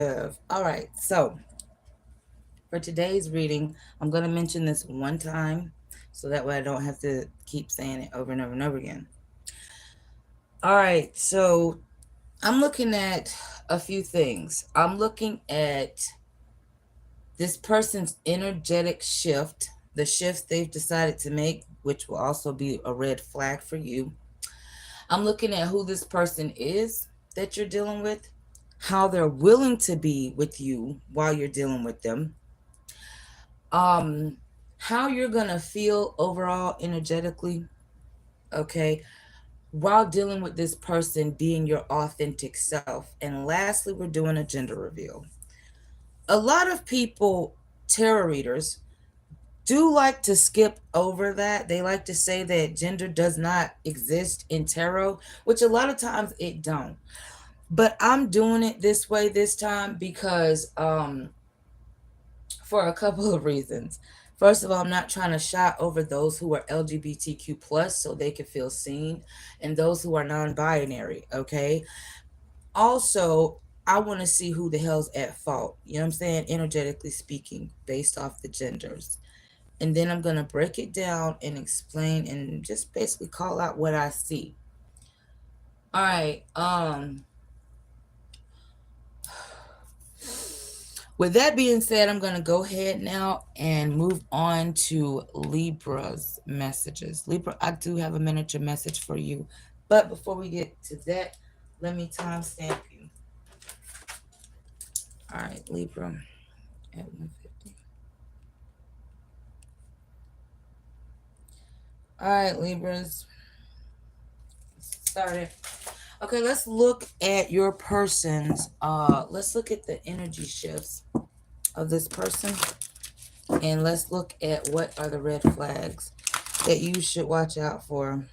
All right, so for today's reading, I'm going to mention this one time so that way I don't have to keep saying it over and over and over again. All right, so I'm looking at a few things. I'm looking at this person's energetic shift, the shifts they've decided to make, which will also be a red flag for you. I'm looking at who this person is that you're dealing with, how they're willing to be with you while you're dealing with them, um, how you're gonna feel overall energetically, okay, while dealing with this person being your authentic self. And lastly, we're doing a gender reveal. A lot of people, tarot readers, do like to skip over that. They like to say that gender does not exist in tarot, which a lot of times it don't. But I'm doing it this way this time because for a couple of reasons. First of all, I'm not trying to shy over those who are LGBTQ plus so they can feel seen, and those who are non-binary, okay? Also, I want to see who the hell's at fault. You know what I'm saying? Energetically speaking, based off the genders. And then I'm gonna break it down and explain and just basically call out what I see. All right. With that being said, I'm going to go ahead now and move on to Libra's messages. Libra, I do have a miniature message for you. But before we get to that, let me timestamp you. All right, Libra at 150. All right, Libras, started. Okay, let's look at your person's, let's look at the energy shifts of this person. And let's look at what are the red flags that you should watch out for.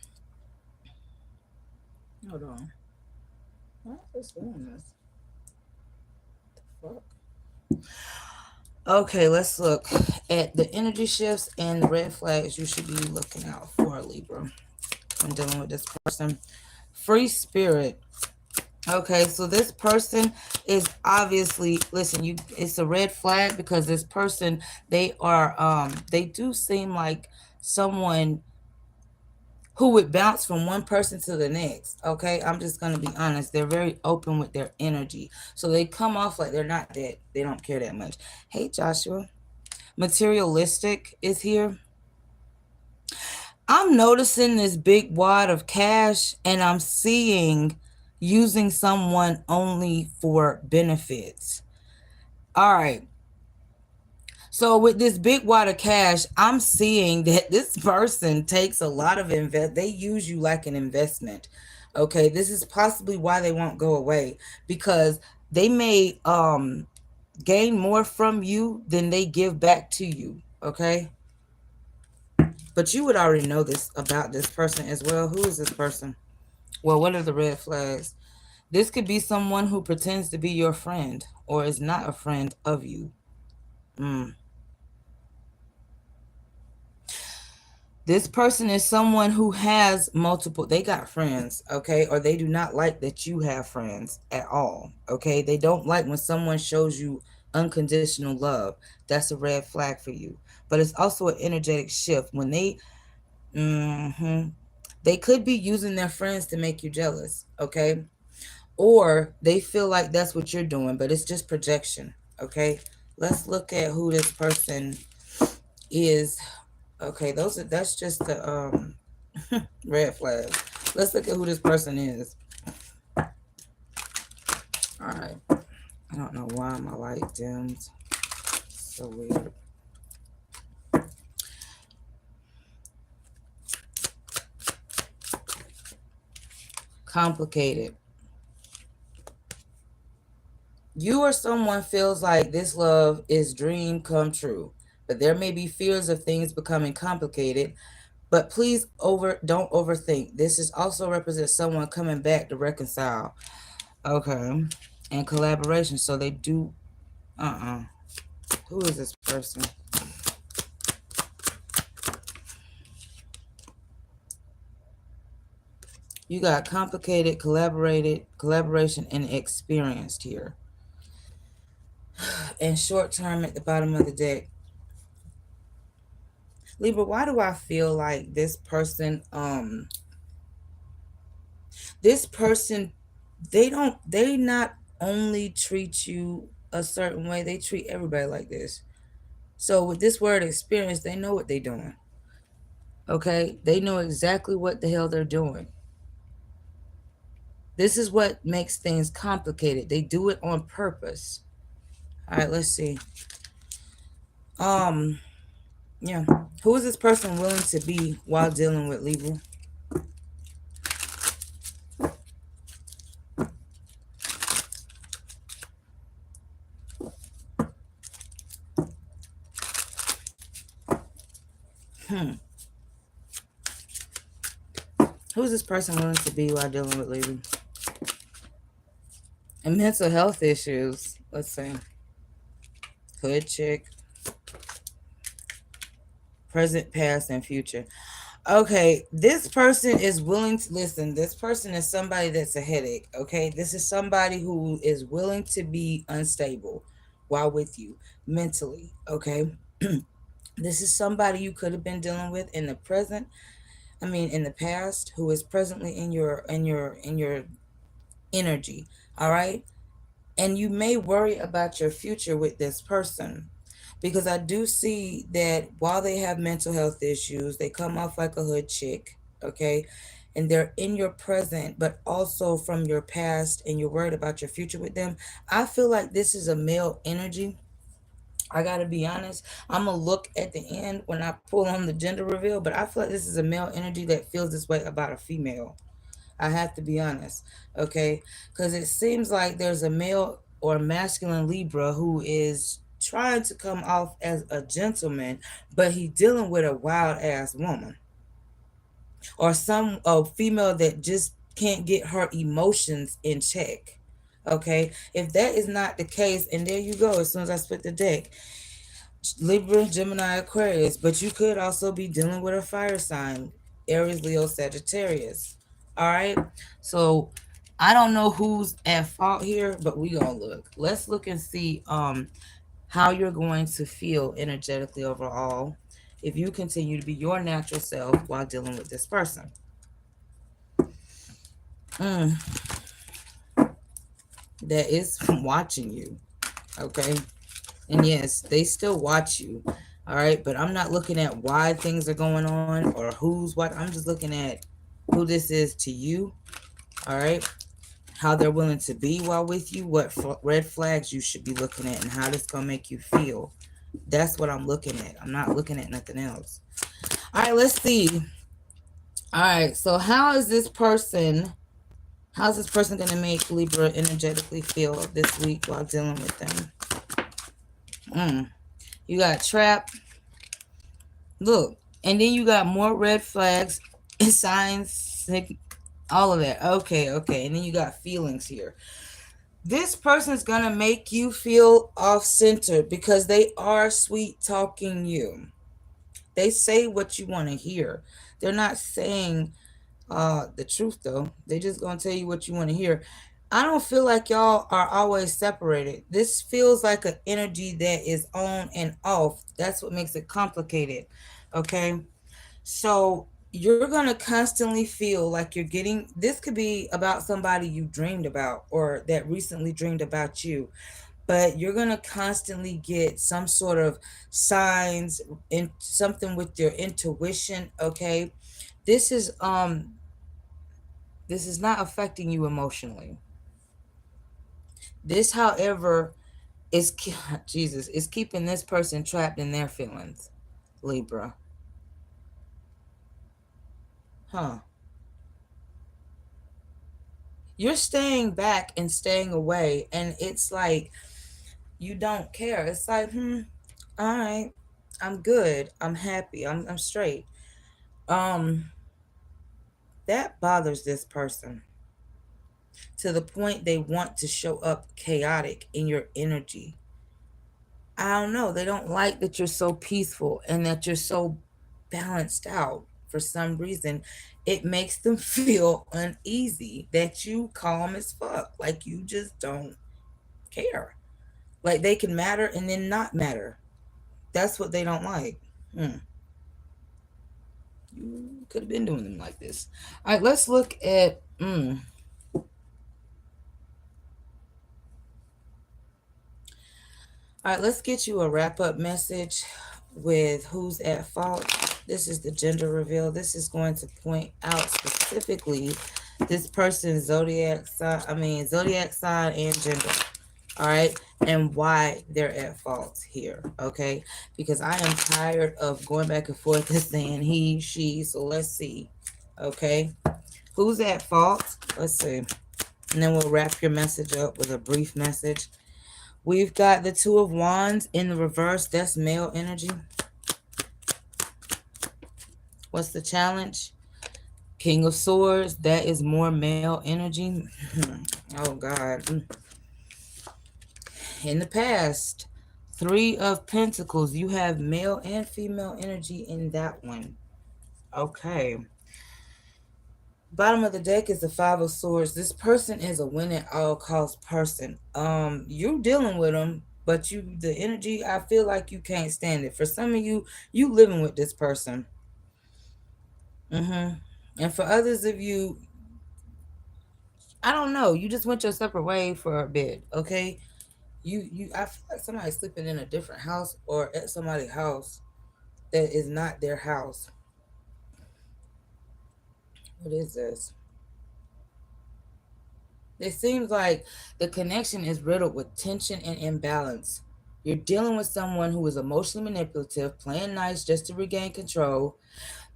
Hold on. Why is this doing this? What the fuck? Okay, let's look at the energy shifts and the red flags you should be looking out for, Libra, when dealing with this person. Free spirit. Okay, so this person is obviously, listen, you, it's a red flag because this person, they do seem like someone who would bounce from one person to the next. Okay, I'm just gonna be honest. They're very open with their energy, so they come off like they're not that, they don't care that much. Hey, Joshua. Materialistic is here. I'm noticing this big wad of cash, and I'm seeing using someone only for benefits. All right. So with this big wad of cash, I'm seeing that this person takes a lot of invest. They use you like an investment. Okay, this is possibly why they won't go away, because they may gain more from you than they give back to you. Okay, but you would already know this about this person as well. Who is this person? Well, what are the red flags? This could be someone who pretends to be your friend or is not a friend of you. Mm. This person is someone who has multiple, they got friends, okay? Or they do not like that you have friends at all, okay? They don't like when someone shows you unconditional love. That's a red flag for you. But it's also an energetic shift when they could be using their friends to make you jealous, okay? Or they feel like that's what you're doing, but it's just projection, okay? Let's look at who this person is. Okay, that's just the red flag. Let's look at who this person is. All right. I don't know why my light dims. So weird. Complicated. You or someone feels like this love is dream come true, but there may be fears of things becoming complicated. But please don't overthink. This is also represents someone coming back to reconcile. Okay. And collaboration. So they do Who is this person? You got complicated, collaboration, and experienced here. and short term at the bottom of the deck. Libra, why do I feel like this person, they not only treat you a certain way, they treat everybody like this. So with this word experience, they know what they're doing. Okay? They know exactly what the hell they're doing. This is what makes things complicated. They do it on purpose. All right, let's see. Um, yeah. Who is this person willing to be while dealing with Libra? Hmm. Who is this person willing to be while dealing with Libra? And mental health issues. Let's see. Hood chick. Present, past, and future. Okay, this person is willing to listen. This person is somebody that's a headache. Okay, this is somebody who is willing to be unstable while with you mentally. Okay, this is somebody you could have been dealing with in the present. I mean, in the past, who is presently in your energy. All right, and you may worry about your future with this person, because I do see that while they have mental health issues, they come off like a hood chick, okay? And they're in your present, but also from your past, and you're worried about your future with them. I feel like this is a male energy. I gotta be honest. I'm gonna look at the end when I pull on the gender reveal, but I feel like this is a male energy that feels this way about a female. I have to be honest, okay? Because it seems like there's a male or masculine Libra who is trying to come off as a gentleman, but he dealing with a wild ass woman, or some a female that just can't get her emotions in check. Okay, if that is not the case, and there you go, as soon as I split the deck, Libra, Gemini, Aquarius, but you could also be dealing with a fire sign, Aries, Leo, Sagittarius. All right. So I don't know who's at fault here, but we gonna look. Let's look and see how you're going to feel energetically overall if you continue to be your natural self while dealing with this person. Mm, that is watching you. Okay. And yes, they still watch you. All right. But I'm not looking at why things are going on or who's what. I'm just looking at who this is to you. All right. How they're willing to be while with you, what red flags you should be looking at, and how this going to make you feel. That's what I'm looking at. I'm not looking at nothing else. All right. Let's see. All right. So how's this person going to make Libra energetically feel this week while dealing with them? You got trap. Look, and then you got more red flags, signs, all of that. Okay, okay. And then you got feelings here. This person's gonna make you feel off center because they are sweet talking you. They say what you want to hear. They're not saying the truth though. They just gonna tell you what you want to hear. I don't feel like y'all are always separated. This feels like an energy that is on and off. That's what makes it complicated. Okay. So you're going to constantly feel like you're getting this could be about somebody you dreamed about or that recently dreamed about you, but you're going to constantly get some sort of signs in something with your intuition. Okay. This is this is not affecting you emotionally. This, however, is Jesus is keeping this person trapped in their feelings. Libra. Huh. You're staying back and staying away, and it's like you don't care. It's like, all right, I'm good, I'm happy, I'm straight. um that bothers this person to the point they want to show up chaotic in your energy. I don't know, they don't like that you're so peaceful and that you're so balanced out. For some reason it makes them feel uneasy that you calm as fuck, like you just don't care. Like they can matter and then not matter. That's what they don't like. Hmm. You could have been doing them like this. All right, let's look at. All right, let's get you a wrap up message with who's at fault. This is the gender reveal. This is going to point out specifically this person's zodiac sign. I mean, zodiac sign and gender. All right, and why they're at fault here. Okay, because I am tired of going back and forth and saying he, she. So let's see. Okay, who's at fault? Let's see. And then we'll wrap your message up with a brief message. We've got the Two of Wands in the reverse. That's male energy. What's the challenge? King of Swords. That is more male energy. Oh, God. In the past, Three of Pentacles. You have male and female energy in that one. Okay. Bottom of the deck is the Five of Swords. This person is a win at all cost person. You're dealing with them, but the energy, I feel like you can't stand it. For some of you, you living with this person. And for others of you, I don't know. You just went your separate way for a bit. Okay. I feel like somebody's sleeping in a different house or at somebody's house that is not their house. What is this? It seems like the connection is riddled with tension and imbalance. You're dealing with someone who is emotionally manipulative, playing nice just to regain control,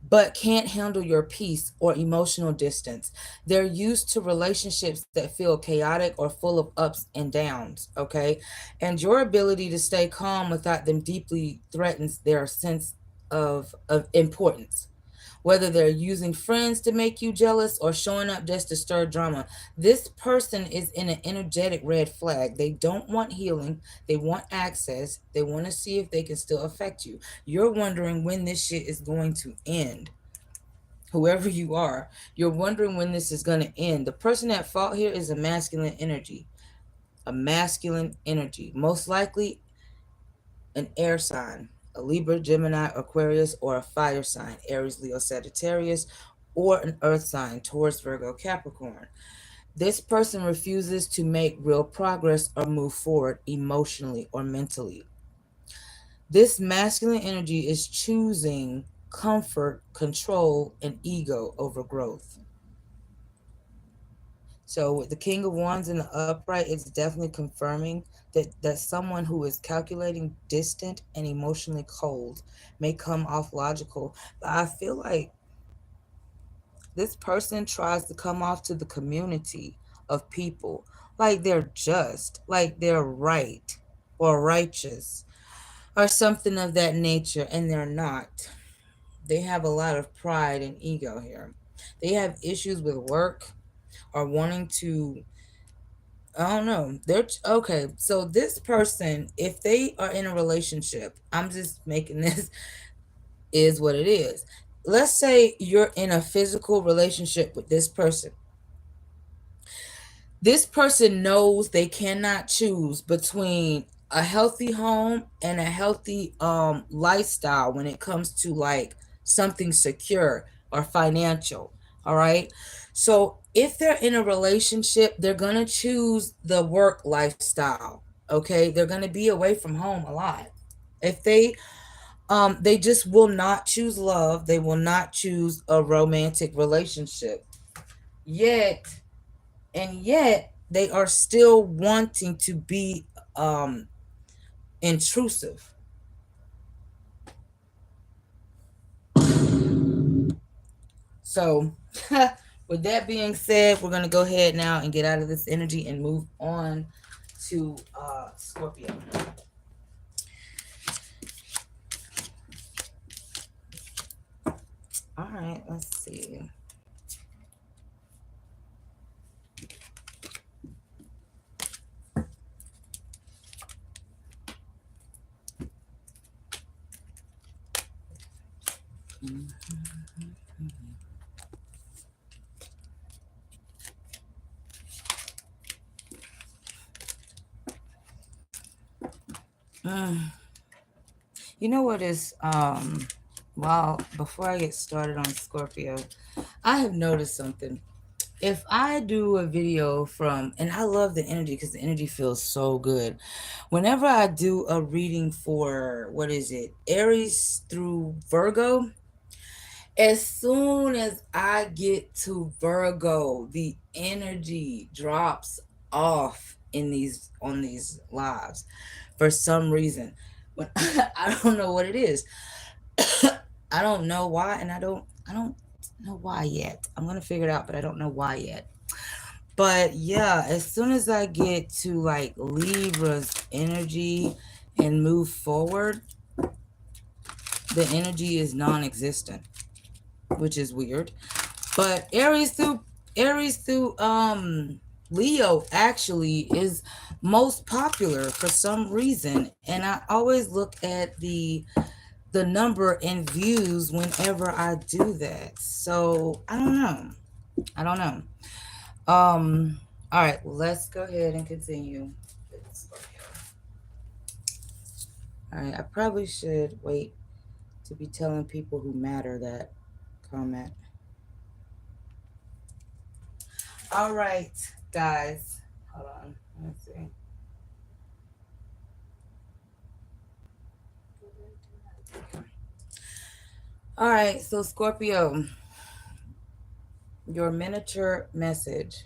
but can't handle your peace or emotional distance. They're used to relationships that feel chaotic or full of ups and downs, okay? And your ability to stay calm without them deeply threatens their sense of importance. Whether they're using friends to make you jealous or showing up just to stir drama, this person is in an energetic red flag. They don't want healing. They want access. They want to see if they can still affect you. You're wondering when this shit is going to end. Whoever you are, you're wondering when this is going to end. The person at fault here is a masculine energy. A masculine energy. Most likely an air sign, a Libra, Gemini, Aquarius, or a fire sign, Aries, Leo, Sagittarius, or an earth sign, Taurus, Virgo, Capricorn. This person refuses to make real progress or move forward emotionally or mentally. This masculine energy is choosing comfort, control, and ego over growth. So with the King of Wands in the upright, it's definitely confirming that someone who is calculating, distant, and emotionally cold may come off logical. But I feel like this person tries to come off to the community of people like they're just, like they're right or righteous or something of that nature, and they're not. They have a lot of pride and ego here. They have issues with work or wanting to. I don't know. They're okay. So this person, if they are in a relationship, I'm just making this is what it is. Let's say you're in a physical relationship with this person. This person knows they cannot choose between a healthy home and a healthy lifestyle when it comes to like something secure or financial. All right. So if they're in a relationship, they're gonna choose the work lifestyle. Okay, they're gonna be away from home a lot. If they just will not choose love, they will not choose a romantic relationship. Yet they are still wanting to be um intrusive. So with that being said, we're going to go ahead now and get out of this energy and move on to Scorpio. All right, let's see. You know what is well, before I get started on Scorpio, I have noticed something. If I do a video from, and I love the energy because the energy feels so good. Whenever I do a reading for, what is it, Aries through Virgo, as soon as I get to Virgo, the energy drops off in these on these lives for some reason. When I don't know what it is. I don't know why, and I don't know why yet. I'm gonna figure it out, but I don't know why yet. But yeah, as soon as I get to like Libra's energy and move forward, the energy is non-existent, which is weird. But Aries through Leo actually is most popular for some reason, and I always look at the number and views whenever I do that. So I don't know. I don't know. All right, let's go ahead and continue. All right, I probably should wait to be telling people who matter that comment. All right, guys. Hold on. Let's see. All right, so Scorpio, your miniature message.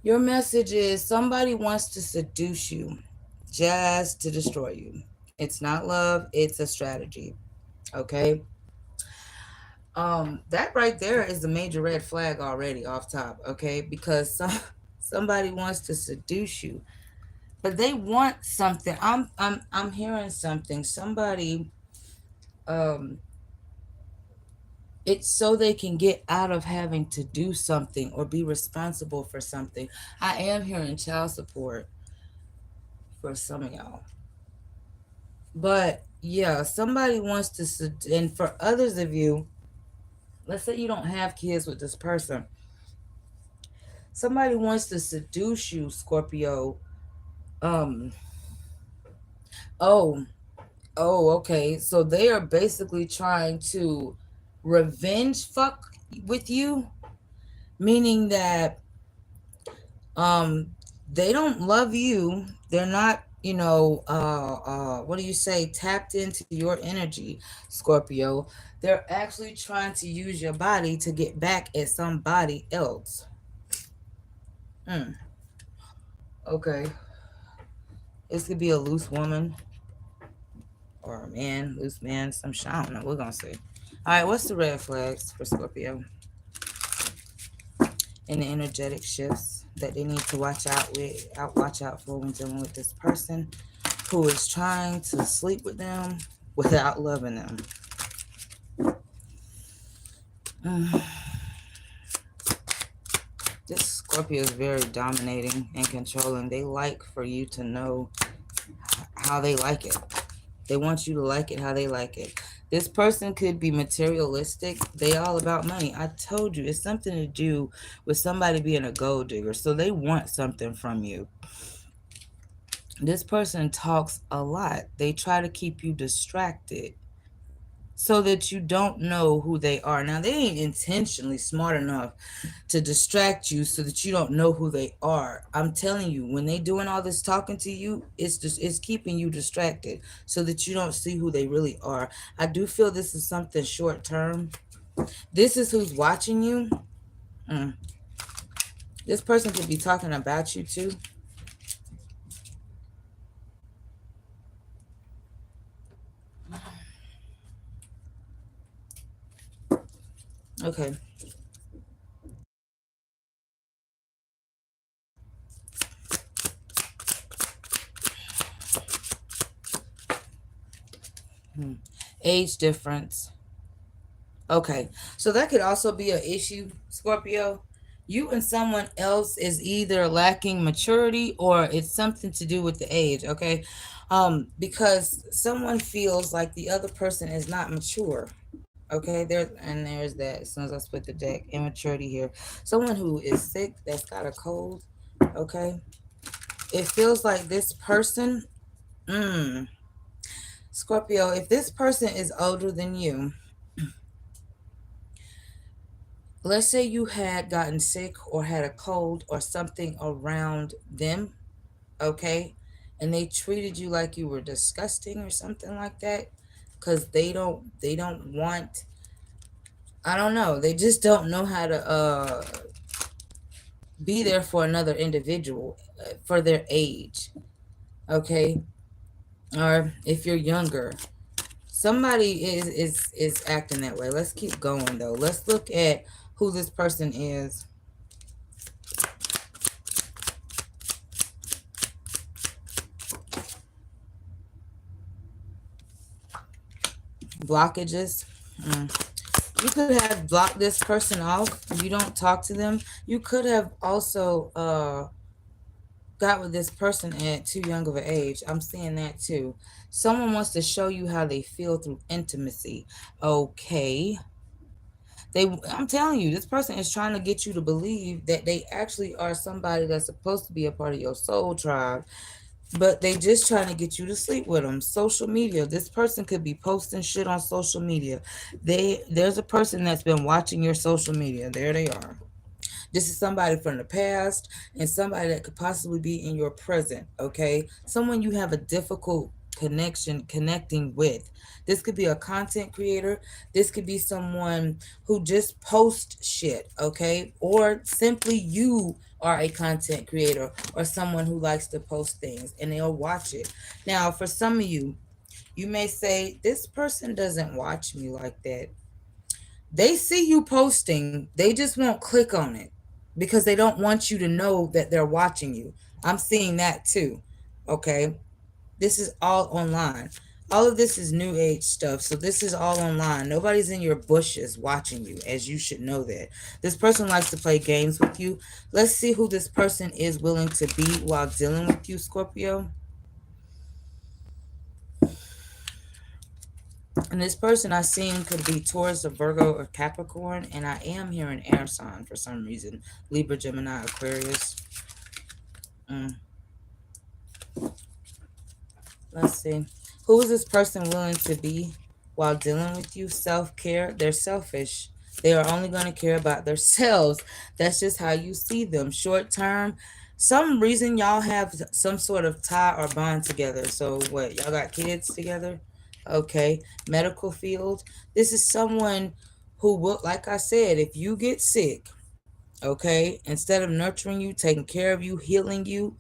Your message is somebody wants to seduce you just to destroy you. It's not love, it's a strategy. Okay? That right there is a major red flag already off top, okay? Because somebody wants to seduce you, but they want something. I'm hearing something. Somebody um it's so they can get out of having to do something or be responsible for something. I am hearing child support for some of y'all. But yeah, somebody wants to and for others of you, let's say you don't have kids with this person. Somebody wants to seduce you, Scorpio. Um oh, okay. So they are basically trying to revenge fuck with you, meaning that um they don't love you. They're not, what do you say, tapped into your energy, Scorpio. They're actually trying to use your body to get back at somebody else. Hmm. Okay. This could be a loose woman or a man, loose man, some shit. I don't know. We're gonna see. All right, what's the red flags for Scorpio and the energetic shifts that they need to watch out for when dealing with this person who is trying to sleep with them without loving them? Mm. This Scorpio is very dominating and controlling. They like for you to know how they like it. They want you to like it how they like it. This person could be materialistic. They all about money. I told you, it's something to do with somebody being a gold digger. So they want something from you. This person talks a lot. They try to keep you distracted so that you don't know who they are. Now, they ain't intentionally smart enough to distract you so that you don't know who they are. I'm telling you, when they doing all this talking to you, it's keeping you distracted so that you don't see who they really are. I do feel this is something short term. This is who's watching you. Mm. This person could be talking about you too. Okay. Hmm. Age difference. Okay. So that could also be an issue, Scorpio. You and someone else is either lacking maturity or it's something to do with the age, okay? Because someone feels like the other person is not mature. Okay, there's that. As soon as I split the deck, immaturity here. Someone who is sick, that's got a cold. Okay, it feels like this person, mm, Scorpio. If this person is older than you, let's say you had gotten sick or had a cold or something around them, okay, and they treated you like you were disgusting or something like that, because they don't want, I don't know, they just don't know how to be there for another individual for their age, okay? Or if you're younger, somebody is acting that way. Let's keep going though. Let's look at who this person is. Blockages. You could have blocked this person off. You don't talk to them. You could have also got with this person at too young of an age. I'm seeing that too. Someone wants to show you how they feel through intimacy. Okay. I'm telling you, this person is trying to get you to believe that they actually are somebody that's supposed to be a part of your soul tribe, but they just trying to get you to sleep with them. Social media. This person could be posting shit on social media. There's a person that's been watching your social media. There they are. This is somebody from the past and somebody that could possibly be in your present, okay? Someone you have a difficult connecting with. This could be a content creator. This could be someone who just posts shit, okay? Or simply you are a content creator or someone who likes to post things and they'll watch it. Now, for some of you, you may say, this person doesn't watch me like that. They see you posting, they just won't click on it because they don't want you to know that they're watching you. I'm seeing that too. Okay. This is all online. All of this is new age stuff. So this is all online. Nobody's in your bushes watching you, as you should know that. This person likes to play games with you. Let's see who this person is willing to be while dealing with you, Scorpio. And this person I seen could be Taurus or Virgo or Capricorn. And I am hearing air sign for some reason. Libra, Gemini, Aquarius. Mm. Let's see. Who is this person willing to be while dealing with you? Self-care. They're selfish. They are only going to care about themselves. That's just how you see them. Short term. Some reason y'all have some sort of tie or bond together. So what? Y'all got kids together? Okay. Medical field. This is someone who will, like I said, if you get sick, okay, instead of nurturing you, taking care of you, healing you,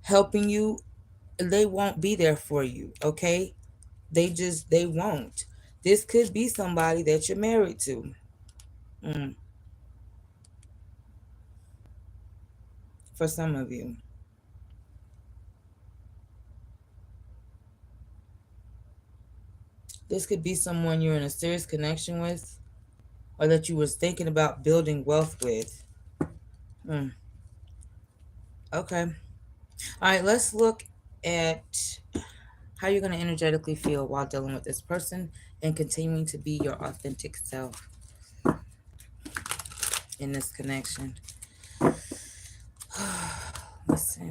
helping you, they won't be there for you, okay? They won't. This could be somebody that you're married to. mm, for some of you. This could be someone you're in a serious connection with or that you was thinking about building wealth with. mm, okay. All right, let's look at how you're going to energetically feel while dealing with this person and continuing to be your authentic self in this connection. Let's see.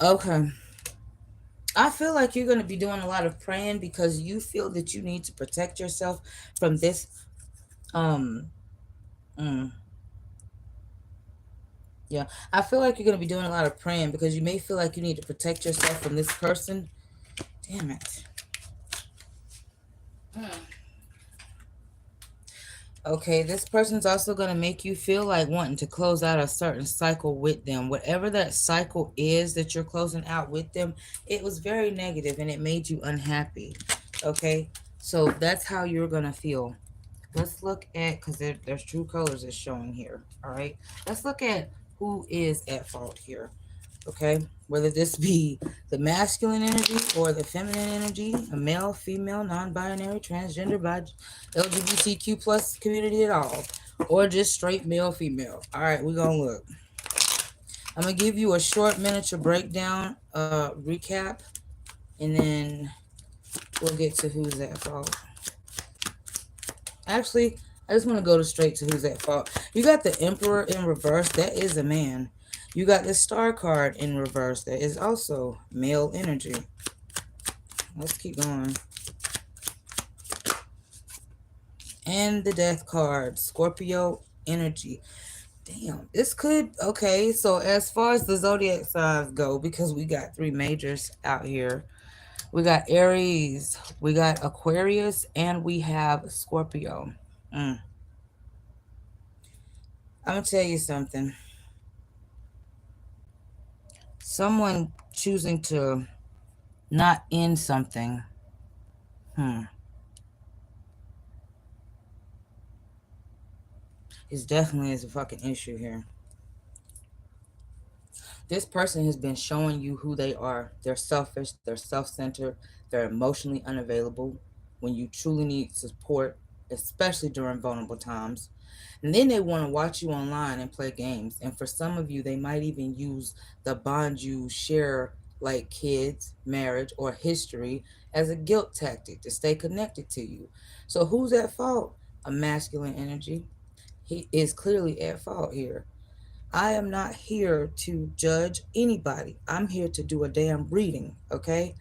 Okay. I feel like you're going to be doing a lot of praying because you feel that you need to protect yourself from this. Um, mm, yeah, I feel like you're going to be doing a lot of praying because you may feel like you need to protect yourself from this person. Damn it. Okay, this person's also going to make you feel like wanting to close out a certain cycle with them. Whatever that cycle is that you're closing out with them, it was very negative and it made you unhappy. Okay, so that's how you're going to feel. Let's look at, because there's true colors is showing here. All right, let's look at who is at fault here. Okay, whether this be the masculine energy or the feminine energy, a male, female, non-binary, transgender, by LGBTQ plus community at all, or just straight male, female. All right, we're gonna look. I'm gonna give you a short miniature breakdown, recap, and then we'll get to who's at fault. Actually, I just want to go to straight to who's at fault. You got the Emperor in reverse. That is a man. You got the Star card in reverse. That is also male energy. Let's keep going. And the Death card, Scorpio energy. Damn, this could, okay, so as far as the zodiac signs go, because we got three majors out here, we got Aries, we got Aquarius, and we have Scorpio. I'm gonna tell you something. Someone choosing to not end something, is definitely is a fucking issue here. This person has been showing you who they are. They're selfish, they're self-centered, they're emotionally unavailable when you truly need support, especially during vulnerable times. And then they want to watch you online and play games. And for some of you, they might even use the bond you share, like kids, marriage, or history, as a guilt tactic to stay connected to you. So who's at fault? A masculine energy. He is clearly at fault here. I am not here to judge anybody. I'm here to do a damn reading, okay?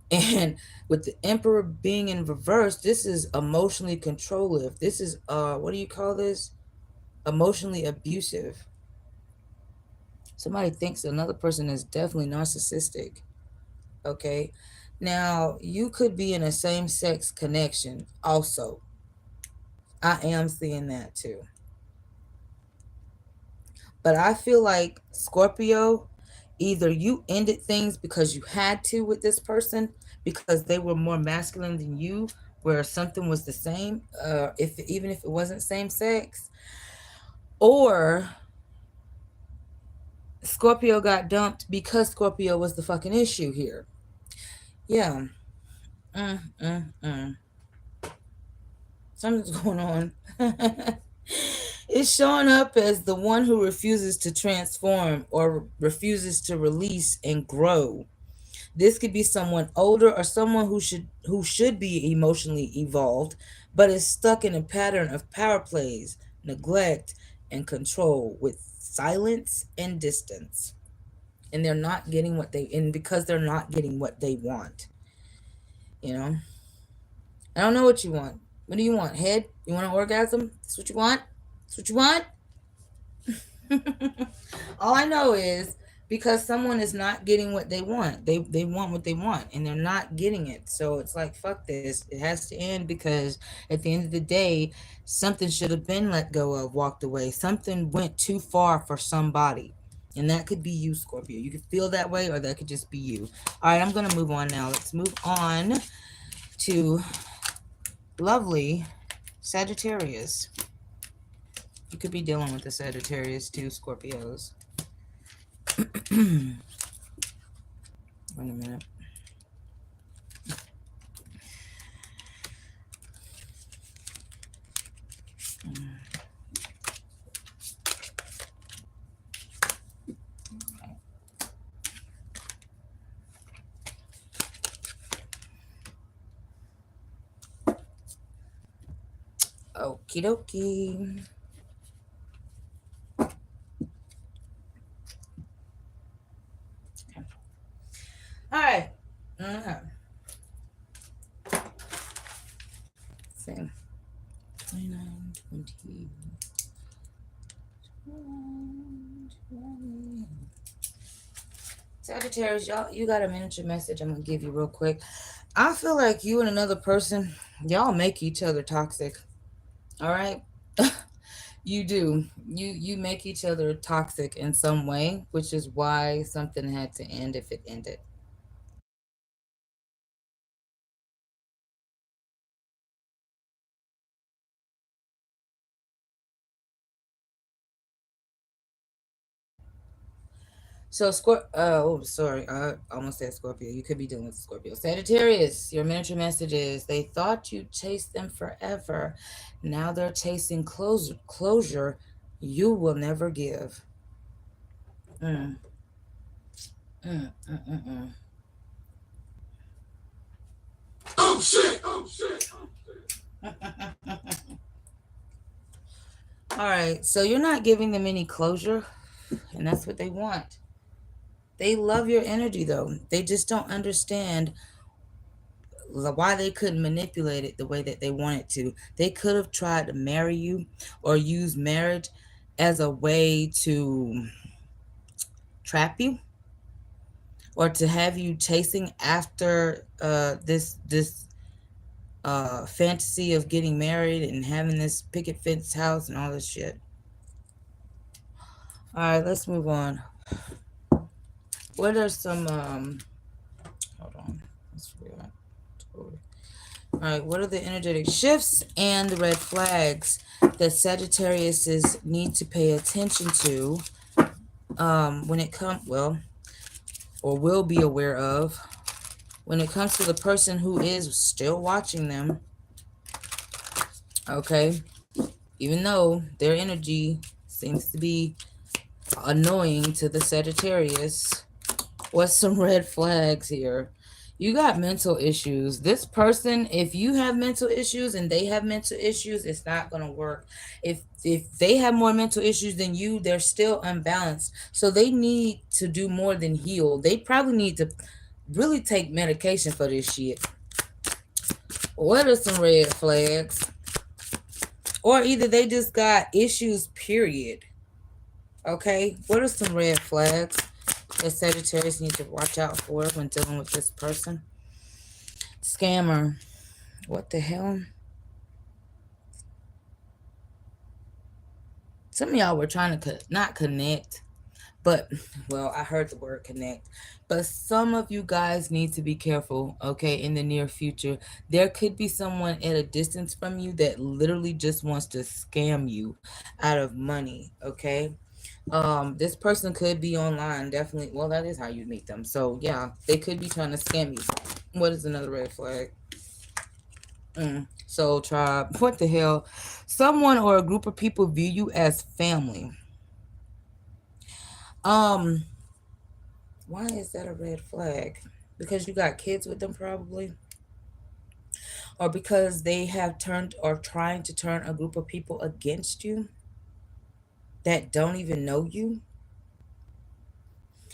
And with the Emperor being in reverse, this is emotionally controlling. This is what do you call this? Emotionally abusive. Somebody thinks another person is definitely narcissistic, okay? Now, you could be in a same-sex connection also. I am seeing that too. But I feel like Scorpio, either you ended things because you had to with this person because they were more masculine than you, where something was the same, if even if it wasn't same sex, or Scorpio got dumped because Scorpio was the fucking issue here. Yeah. Mm, mm, mm. Something's going on. It's showing up as the one who refuses to transform or refuses to release and grow. This could be someone older or someone who should be emotionally evolved, but is stuck in a pattern of power plays, neglect, and control with silence and distance. And they're not getting what they and because they're not getting what they want. You know? I don't know what you want. What do you want? Head? You want an orgasm? That's what you want? That's what you want? All I know is because someone is not getting what they want. They want what they want and they're not getting it. So it's like fuck this. It has to end because at the end of the day, something should have been let go of, walked away. Something went too far for somebody. And that could be you, Scorpio. You could feel that way or that could just be you. All right, I'm going to move on now. Let's move on to lovely Sagittarius. You could be dealing with the Sagittarius too, Scorpios. Wait a minute. Okie dokie. Okay. All right. Uh-huh. Same. 29, 20. Sagittarius, y'all, you got a miniature message I'm gonna give you real quick. I feel like you and another person, y'all make each other toxic. All right. You do. You make each other toxic in some way, which is why something had to end if it ended. So oh, sorry, I almost said Scorpio. You could be dealing with Scorpio. Sagittarius, your miniature messages. They thought you chased them forever. Now they're chasing closure you will never give. Mm, mm, mm, mm, mm. Oh shit! Oh shit! All right, so you're not giving them any closure, and that's what they want. They love your energy, though. They just don't understand why they couldn't manipulate it the way that they wanted to. They could have tried to marry you or use marriage as a way to trap you or to have you chasing after this fantasy of getting married and having this picket fence house and all this shit. All right, let's move on. What are some hold on. Let's figure out. All right, what are the energetic shifts and the red flags that Sagittariuses need to pay attention to when it comes, well, or will be aware of when it comes to the person who is still watching them, okay? Even though their energy seems to be annoying to the Sagittarius. What's some red flags here? You got mental issues. This person, if you have mental issues and they have mental issues, it's not gonna work. If they have more mental issues than you, they're still unbalanced. So they need to do more than heal. They probably need to really take medication for this shit. What are some red flags? Or either they just got issues, period. Okay? What are some red flags that Sagittarius need to watch out for when dealing with this person? Scammer. What the hell? Some of y'all were trying to not connect, but, well, I heard the word connect. But some of you guys need to be careful, okay, in the near future. There could be someone at a distance from you that literally just wants to scam you out of money, okay? This person could be online, definitely. Well, that is how you meet them. So, yeah, they could be trying to scam you. What is another red flag? Soul tribe. What the hell? Someone or a group of people view you as family. Um, why is that a red flag? Because you got kids with them, probably, or because they have turned or trying to turn a group of people against you that don't even know you.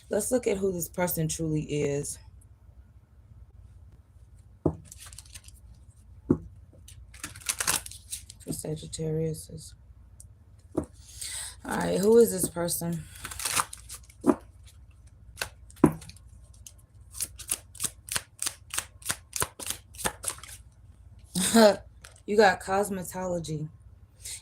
Let's look at who this person truly is. For Sagittarius. All right, who is this person? You got cosmetology.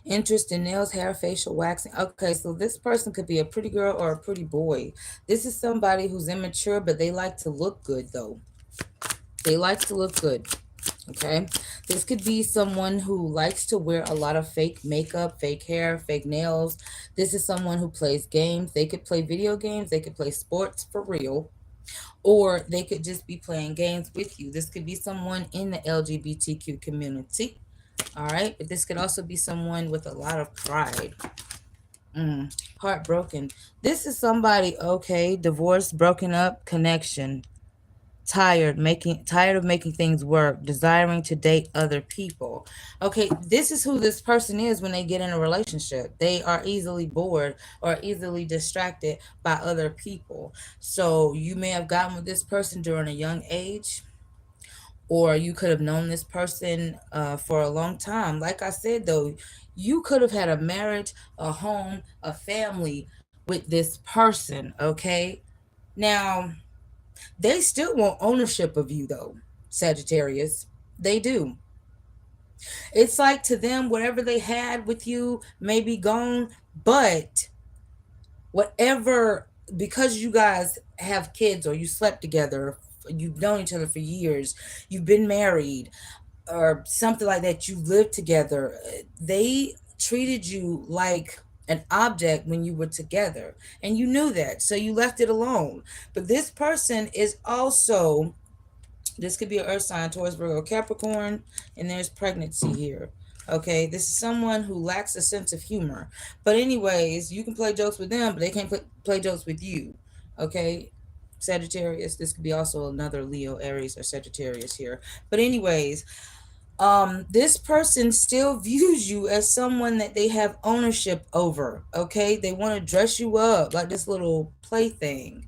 Interest in nails, hair, facial waxing. Okay, so this person could be a pretty girl or a pretty boy. This is somebody who's immature, but they like to look good, though. They like to look good. Okay, this could be someone who likes to wear a lot of fake makeup, fake hair, fake nails. This is someone who plays games. They could play video games, they could play sports for real, or they could just be playing games with you. This could be someone in the LGBTQ community. All right, but this could also be someone with a lot of pride. Heartbroken. This is somebody, okay, divorced, broken up, connection, tired of making things work, desiring to date other people. Okay, this is who this person is when they get in a relationship. They are easily bored or easily distracted by other people. So you may have gotten with this person during a young age, or you could have known this person for a long time. Like I said, though, you could have had a marriage, a home, a family with this person. Okay, now they still want ownership of you, though, Sagittarius. They do. It's like to them, whatever they had with you may be gone, but whatever, because you guys have kids or you slept together, you've known each other for years, you've been married, or something like that, you lived together, they treated you like an object when you were together. And you knew that. So you left it alone. But this person is also, this could be an earth sign, Taurus, Virgo, Capricorn, and there's pregnancy here. Okay, this is someone who lacks a sense of humor. But anyways, you can play jokes with them, but they can't play jokes with you. Okay, Sagittarius. This could be also another Leo, Aries, or Sagittarius here. But anyways, this person still views you as someone that they have ownership over. Okay, they want to dress you up like this little plaything.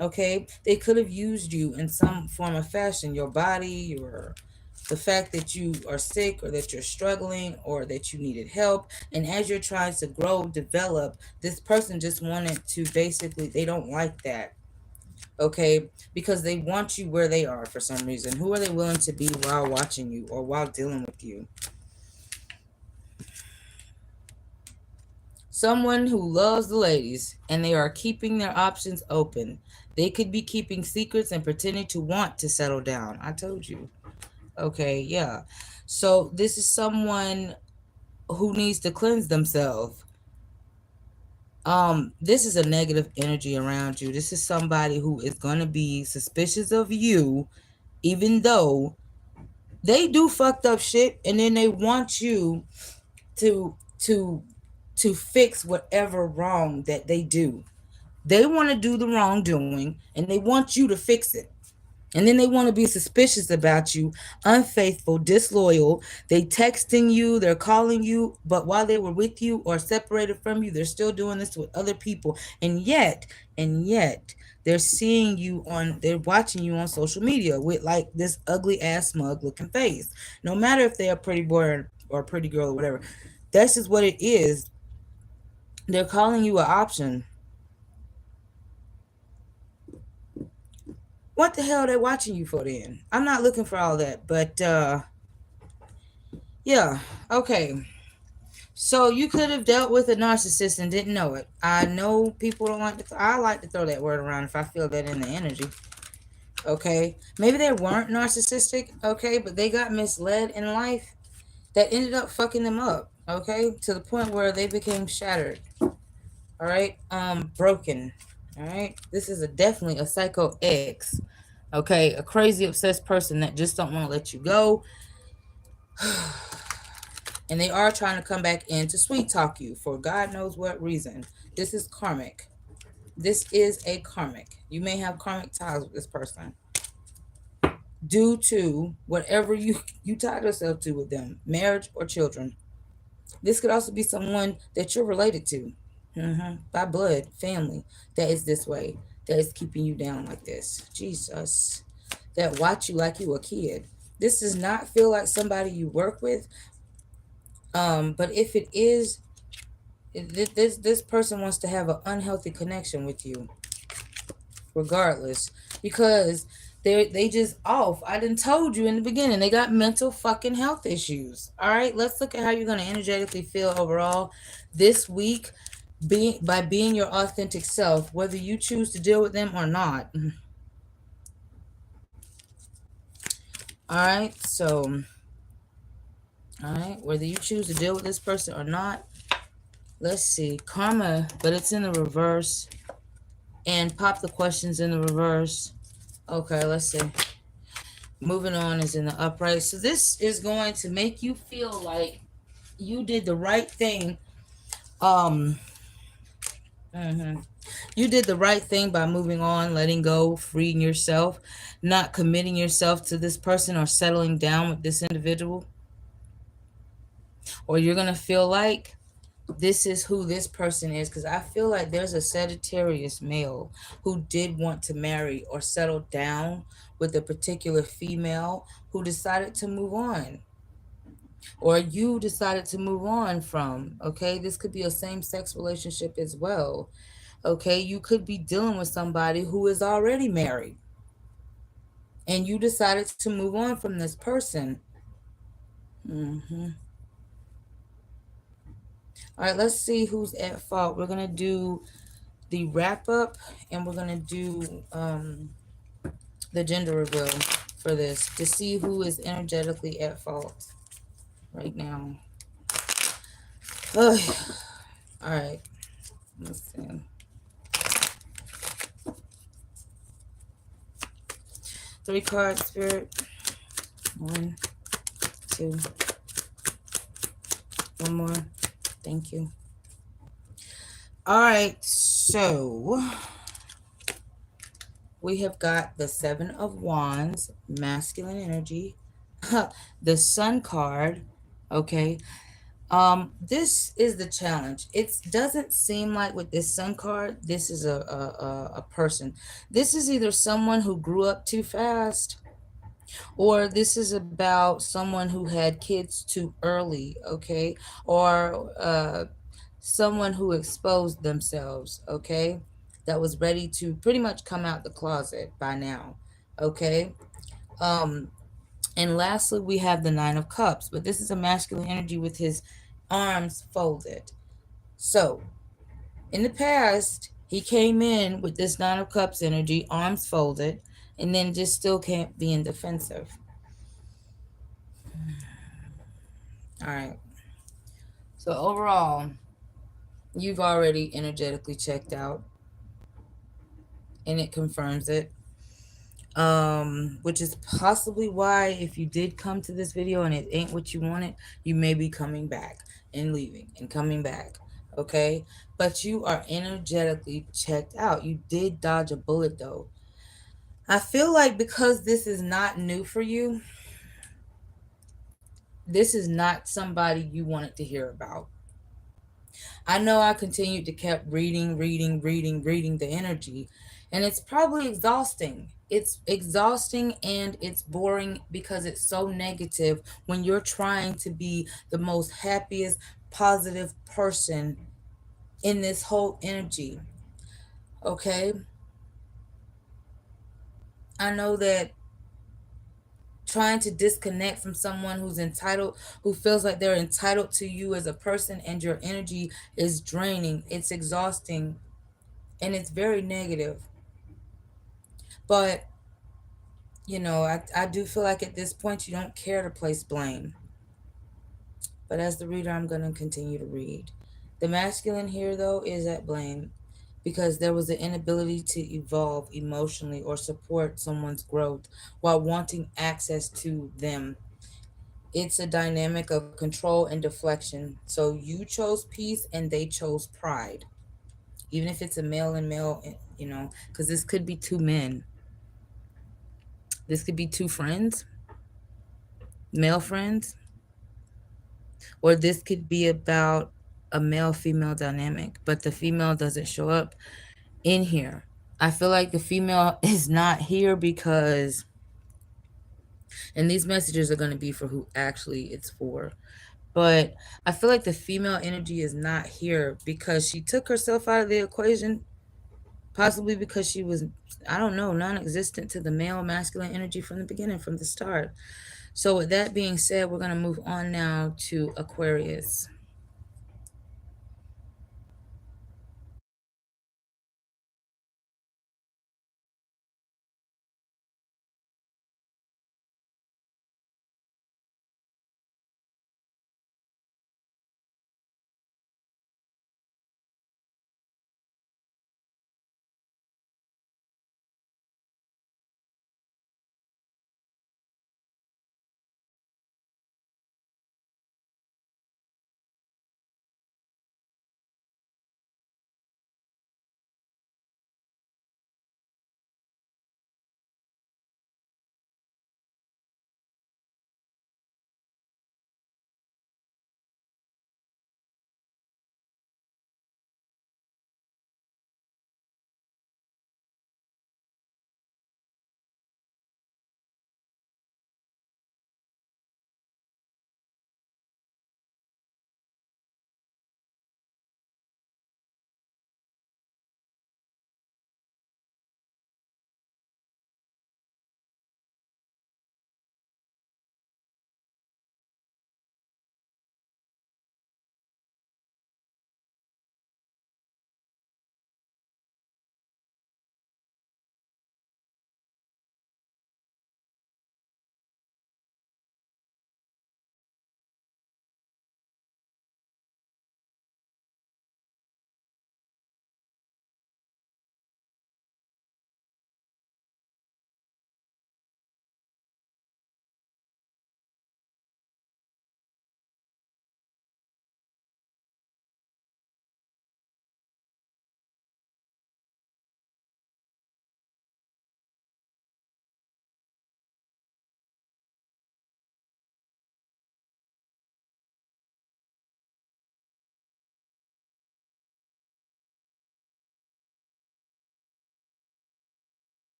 Okay, they could have used you in some form of fashion, your body, or the fact that you are sick, or that you're struggling, or that you needed help. And as you're trying to grow, develop, this person just wanted to basically, they don't like that. Okay, because they want you where they are for some reason. Who are they willing to be while watching you or while dealing with you? Someone who loves the ladies and they are keeping their options open. They could be keeping secrets and pretending to want to settle down. I told you. Okay, yeah. So this is someone who needs to cleanse themselves. This is a negative energy around you. This is somebody who is going to be suspicious of you, even though they do fucked up shit, and then they want you to to to fix whatever wrong that they do. They want to do the wrongdoing and they want you to fix it. And then they want to be suspicious about you, unfaithful, disloyal. They texting you, they're calling you, but while they were with you or separated from you, they're still doing this with other people. And yet, they're seeing you on, they're watching you on social media with like this ugly ass smug looking face. No matter if they're a pretty boy or a pretty girl or whatever, that's just what it is. They're calling you an option. What the hell are they watching you for then? I'm not looking for all that, but yeah, okay. So you could have dealt with a narcissist and didn't know it. I know people don't like to. I like to throw that word around if I feel that in the energy. Okay, maybe they weren't narcissistic. Okay, but they got misled in life that ended up fucking them up. Okay, to the point where they became shattered. All right, broken. All right, this is a definitely a psycho ex. Okay, a crazy obsessed person that just don't want to let you go, and they are trying to come back in to sweet talk you for God knows what reason. This is karmic. This is a karmic. You may have karmic ties with this person due to whatever you tied yourself to with them, marriage or children. This could also be someone that you're related to, by blood, family, that is this way, that is keeping you down like this. Jesus, that watch you like you a kid. This does not feel like somebody you work with. But if it is, this person wants to have an unhealthy connection with you, regardless, because they just off. I done told you in the beginning they got mental fucking health issues. All right, let's look at how you're gonna energetically feel overall this week, being your authentic self, whether you choose to deal with them or not. All right, so all right, whether you choose to deal with this person or not. Let's see, karma, but it's in the reverse. And pop the questions in the reverse. Okay, let's see. Moving on is in the upright. So this is going to make you feel like you did the right thing. Um, You did the right thing by moving on, letting go, freeing yourself, not committing yourself to this person or settling down with this individual. Or you're going to feel like this is who this person is, because I feel like there's a Sagittarius male who did want to marry or settle down with a particular female who decided to move on, or you decided to move on from. Okay, this could be a same-sex relationship as well. Okay, you could be dealing with somebody who is already married and you decided to move on from this person. hmm All right, let's see who's at fault. We're gonna do the wrap up, and we're gonna do the gender reveal for this to see who is energetically at fault right now. Ugh. All right. Let's see. 3 cards, Spirit. One, two. One more. Thank you. All right. So we have got the 7 of Wands, masculine energy, the Sun card. Okay. This is the challenge. It doesn't seem like with this Sun card, this is a person. This is either someone who grew up too fast, or this is about someone who had kids too early, okay? Or someone who exposed themselves, okay? That was ready to pretty much come out the closet by now, okay? Um, and lastly, we have the 9 of Cups, but this is a masculine energy with his arms folded. So, in the past, he came in with this 9 of Cups energy, arms folded, and then just still can't be in defensive. All right. So, overall, you've already energetically checked out, and it confirms it. Which is possibly why, if you did come to this video and it ain't what you wanted, you may be coming back and leaving and coming back, okay? But you are energetically checked out. You did dodge a bullet, though. I feel like because this is not new for you, this is not somebody you wanted to hear about. I know I continued to kept reading the energy, and it's probably exhausting. It's exhausting and it's boring because it's so negative when you're trying to be the most happiest, positive person in this whole energy. Okay? I know that trying to disconnect from someone who's entitled, who feels like they're entitled to you as a person and your energy is draining. It's exhausting and it's very negative. But, I do feel like at this point you don't care to place blame. But as the reader, I'm going to continue to read. The masculine here, though, is at blame because there was an inability to evolve emotionally or support someone's growth while wanting access to them. It's a dynamic of control and deflection. So you chose peace and they chose pride. Even if it's a male and male, because this could be 2 men. This could be 2 friends, male friends, or this could be about a male female dynamic, but the female doesn't show up in here. I feel like the female is not here because, and these messages are going to be for who actually it's for, but I feel like the female energy is not here because she took herself out of the equation, possibly because she was, I don't know, non existent to the male masculine energy from the beginning, from the start. So, with that being said, we're going to move on now to Aquarius.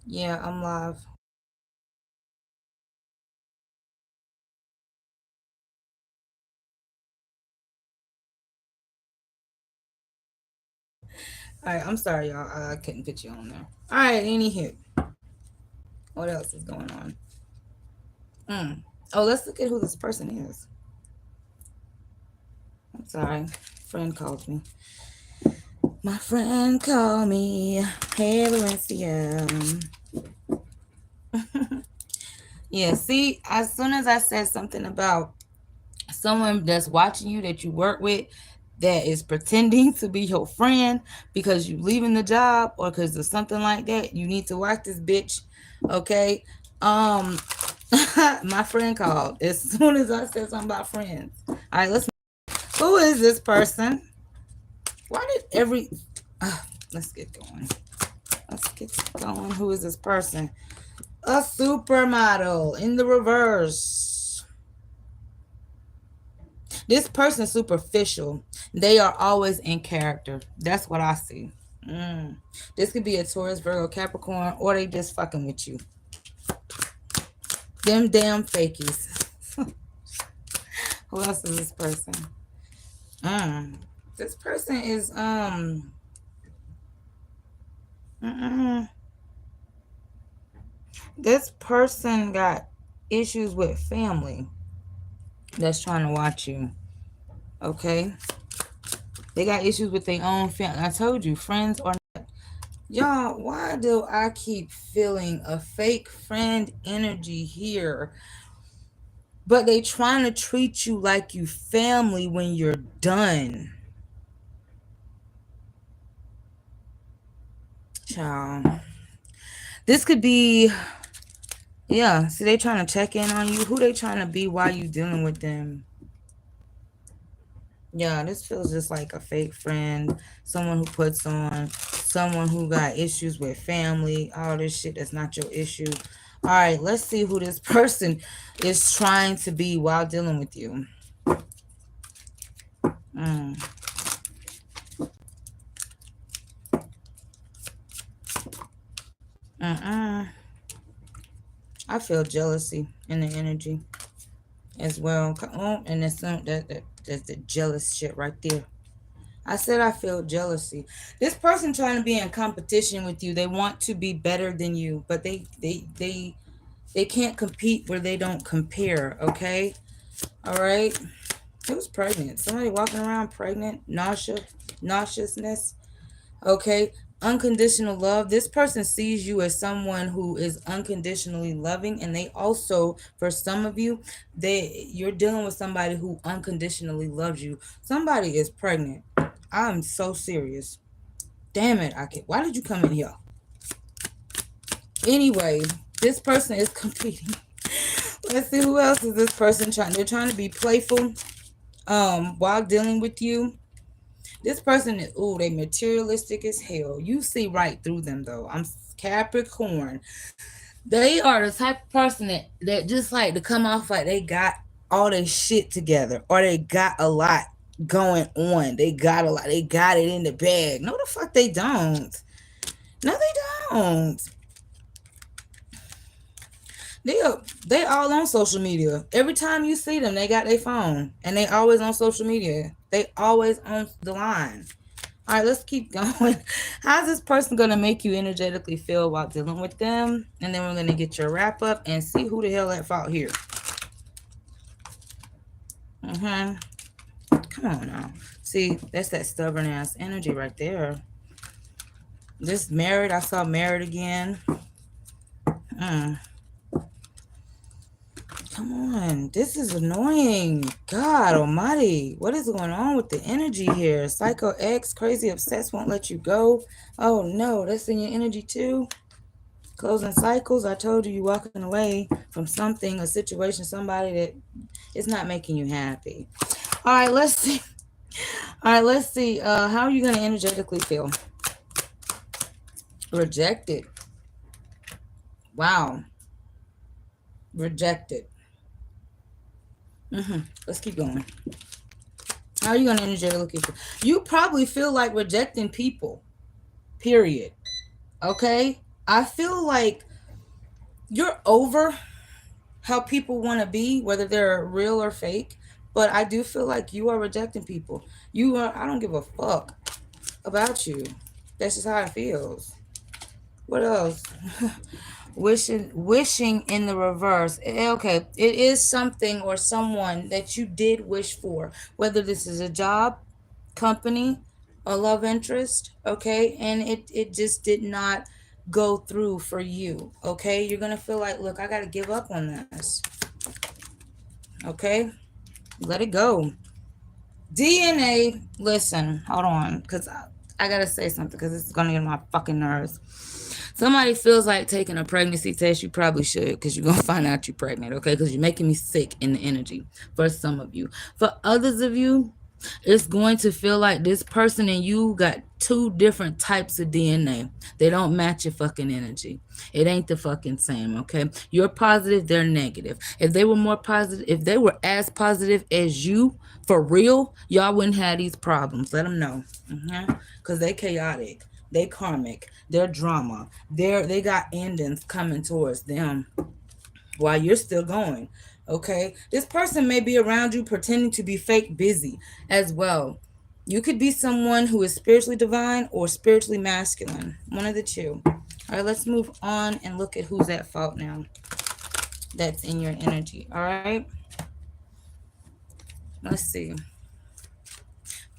Yeah, I'm live. All right, I'm sorry, y'all. I couldn't put you on there. All right, anywho, what else is going on? Mm. Oh, let's look at who this person is. I'm sorry, friend called me. My friend called me. Hey, Valencia. Yeah, see, as soon as I said something about someone that's watching you that you work with that is pretending to be your friend because you leaving the job or because of something like that, you need to watch this bitch. Okay. Um my friend called as soon as I said something about friends. All right, let's who is this person? Why did every let's get going. Let's get going. Who is this person? A supermodel in the reverse. This person is superficial. They are always in character. That's what I see. Mm. This could be a Taurus, Virgo, Capricorn, or they just fucking with you. Them damn fakies. Who else is this person? Mm. This person is mm-mm. This person got issues with family that's trying to watch you. Okay? They got issues with their own family. I told you, friends or y'all, why do I keep feeling a fake friend energy here? But they trying to treat you like you family when you're done. Child. This could be, yeah, see they trying to check in on you. Who they trying to be while you dealing with them? Yeah, this feels just like a fake friend, someone who puts on, someone who got issues with family, all this shit that's not your issue. All right, let's see who this person is trying to be while dealing with you. Mm. Mm-mm. I feel jealousy in the energy as well. Oh, and that's the jealous shit right there. I said I feel jealousy. This person trying to be in competition with you. They want to be better than you, but they can't compete where they don't compare. Okay, all right. Who's pregnant? Somebody walking around pregnant, nauseousness. Okay. Unconditional love. This person sees you as someone who is unconditionally loving, and they also, for some of you, you're dealing with somebody who unconditionally loves you. Somebody is pregnant. I'm so serious. Damn it, I can't. Why did you come in here? Anyway, this person is competing. Let's see who else is this person trying. They're trying to be playful while dealing with you. This person is, ooh, they materialistic as hell. You see right through them though. I'm Capricorn. They are the type of person that just like to come off like they got all their shit together or they got a lot going on. They got a lot. They got it in the bag. No, the fuck they don't. No, they don't. They all on social media. Every time you see them, they got their phone and they always on social media. They always on the line. All right, let's keep going. How's this person going to make you energetically feel while dealing with them? And then we're going to get your wrap up and see who the hell at fault here. Mm-hmm. Come on now. See, that's that stubborn ass energy right there. This married, I saw married again. Mm. Come on. This is annoying. God almighty. What is going on with the energy here? Psycho X, crazy obsessed, won't let you go. Oh no, that's in your energy too. Closing cycles. I told you, you're walking away from something, a situation, somebody that is not making you happy. All right, let's see. All right, let's see. How are you going to energetically feel? Rejected. Wow. Rejected. Let's keep going. How are you going to energetically feel? You probably feel like rejecting people. Period. Okay? I feel like you're over how people want to be, whether they're real or fake. But I do feel like you are rejecting people. You are. I don't give a fuck about you. That's just how it feels. What else? Wishing in the reverse. Okay, it is something or someone that you did wish for, whether this is a job, company, a love interest, okay? And it just did not go through for you, okay? You're going to feel like, look, I got to give up on this. Okay? Let it go. DNA, listen, hold on, because I gotta say something because it's gonna get on my fucking nerves. Somebody feels like taking a pregnancy test, you probably should because you're gonna find out you're pregnant, okay? Because you're making me sick in the energy for some of you. For others of you, it's going to feel like this person and you got two different types of DNA. They don't match your fucking energy. It ain't the fucking same, okay? You're positive, they're negative. If they were more positive, if they were as positive as you, for real, y'all wouldn't have these problems. Let them know. Because they chaotic. They karmic. They're drama. They got endings coming towards them while you're still going. Okay? This person may be around you pretending to be fake busy as well. You could be someone who is spiritually divine or spiritually masculine. One of the two. All right, let's move on and look at who's at fault now. That's in your energy. All right? Let's see.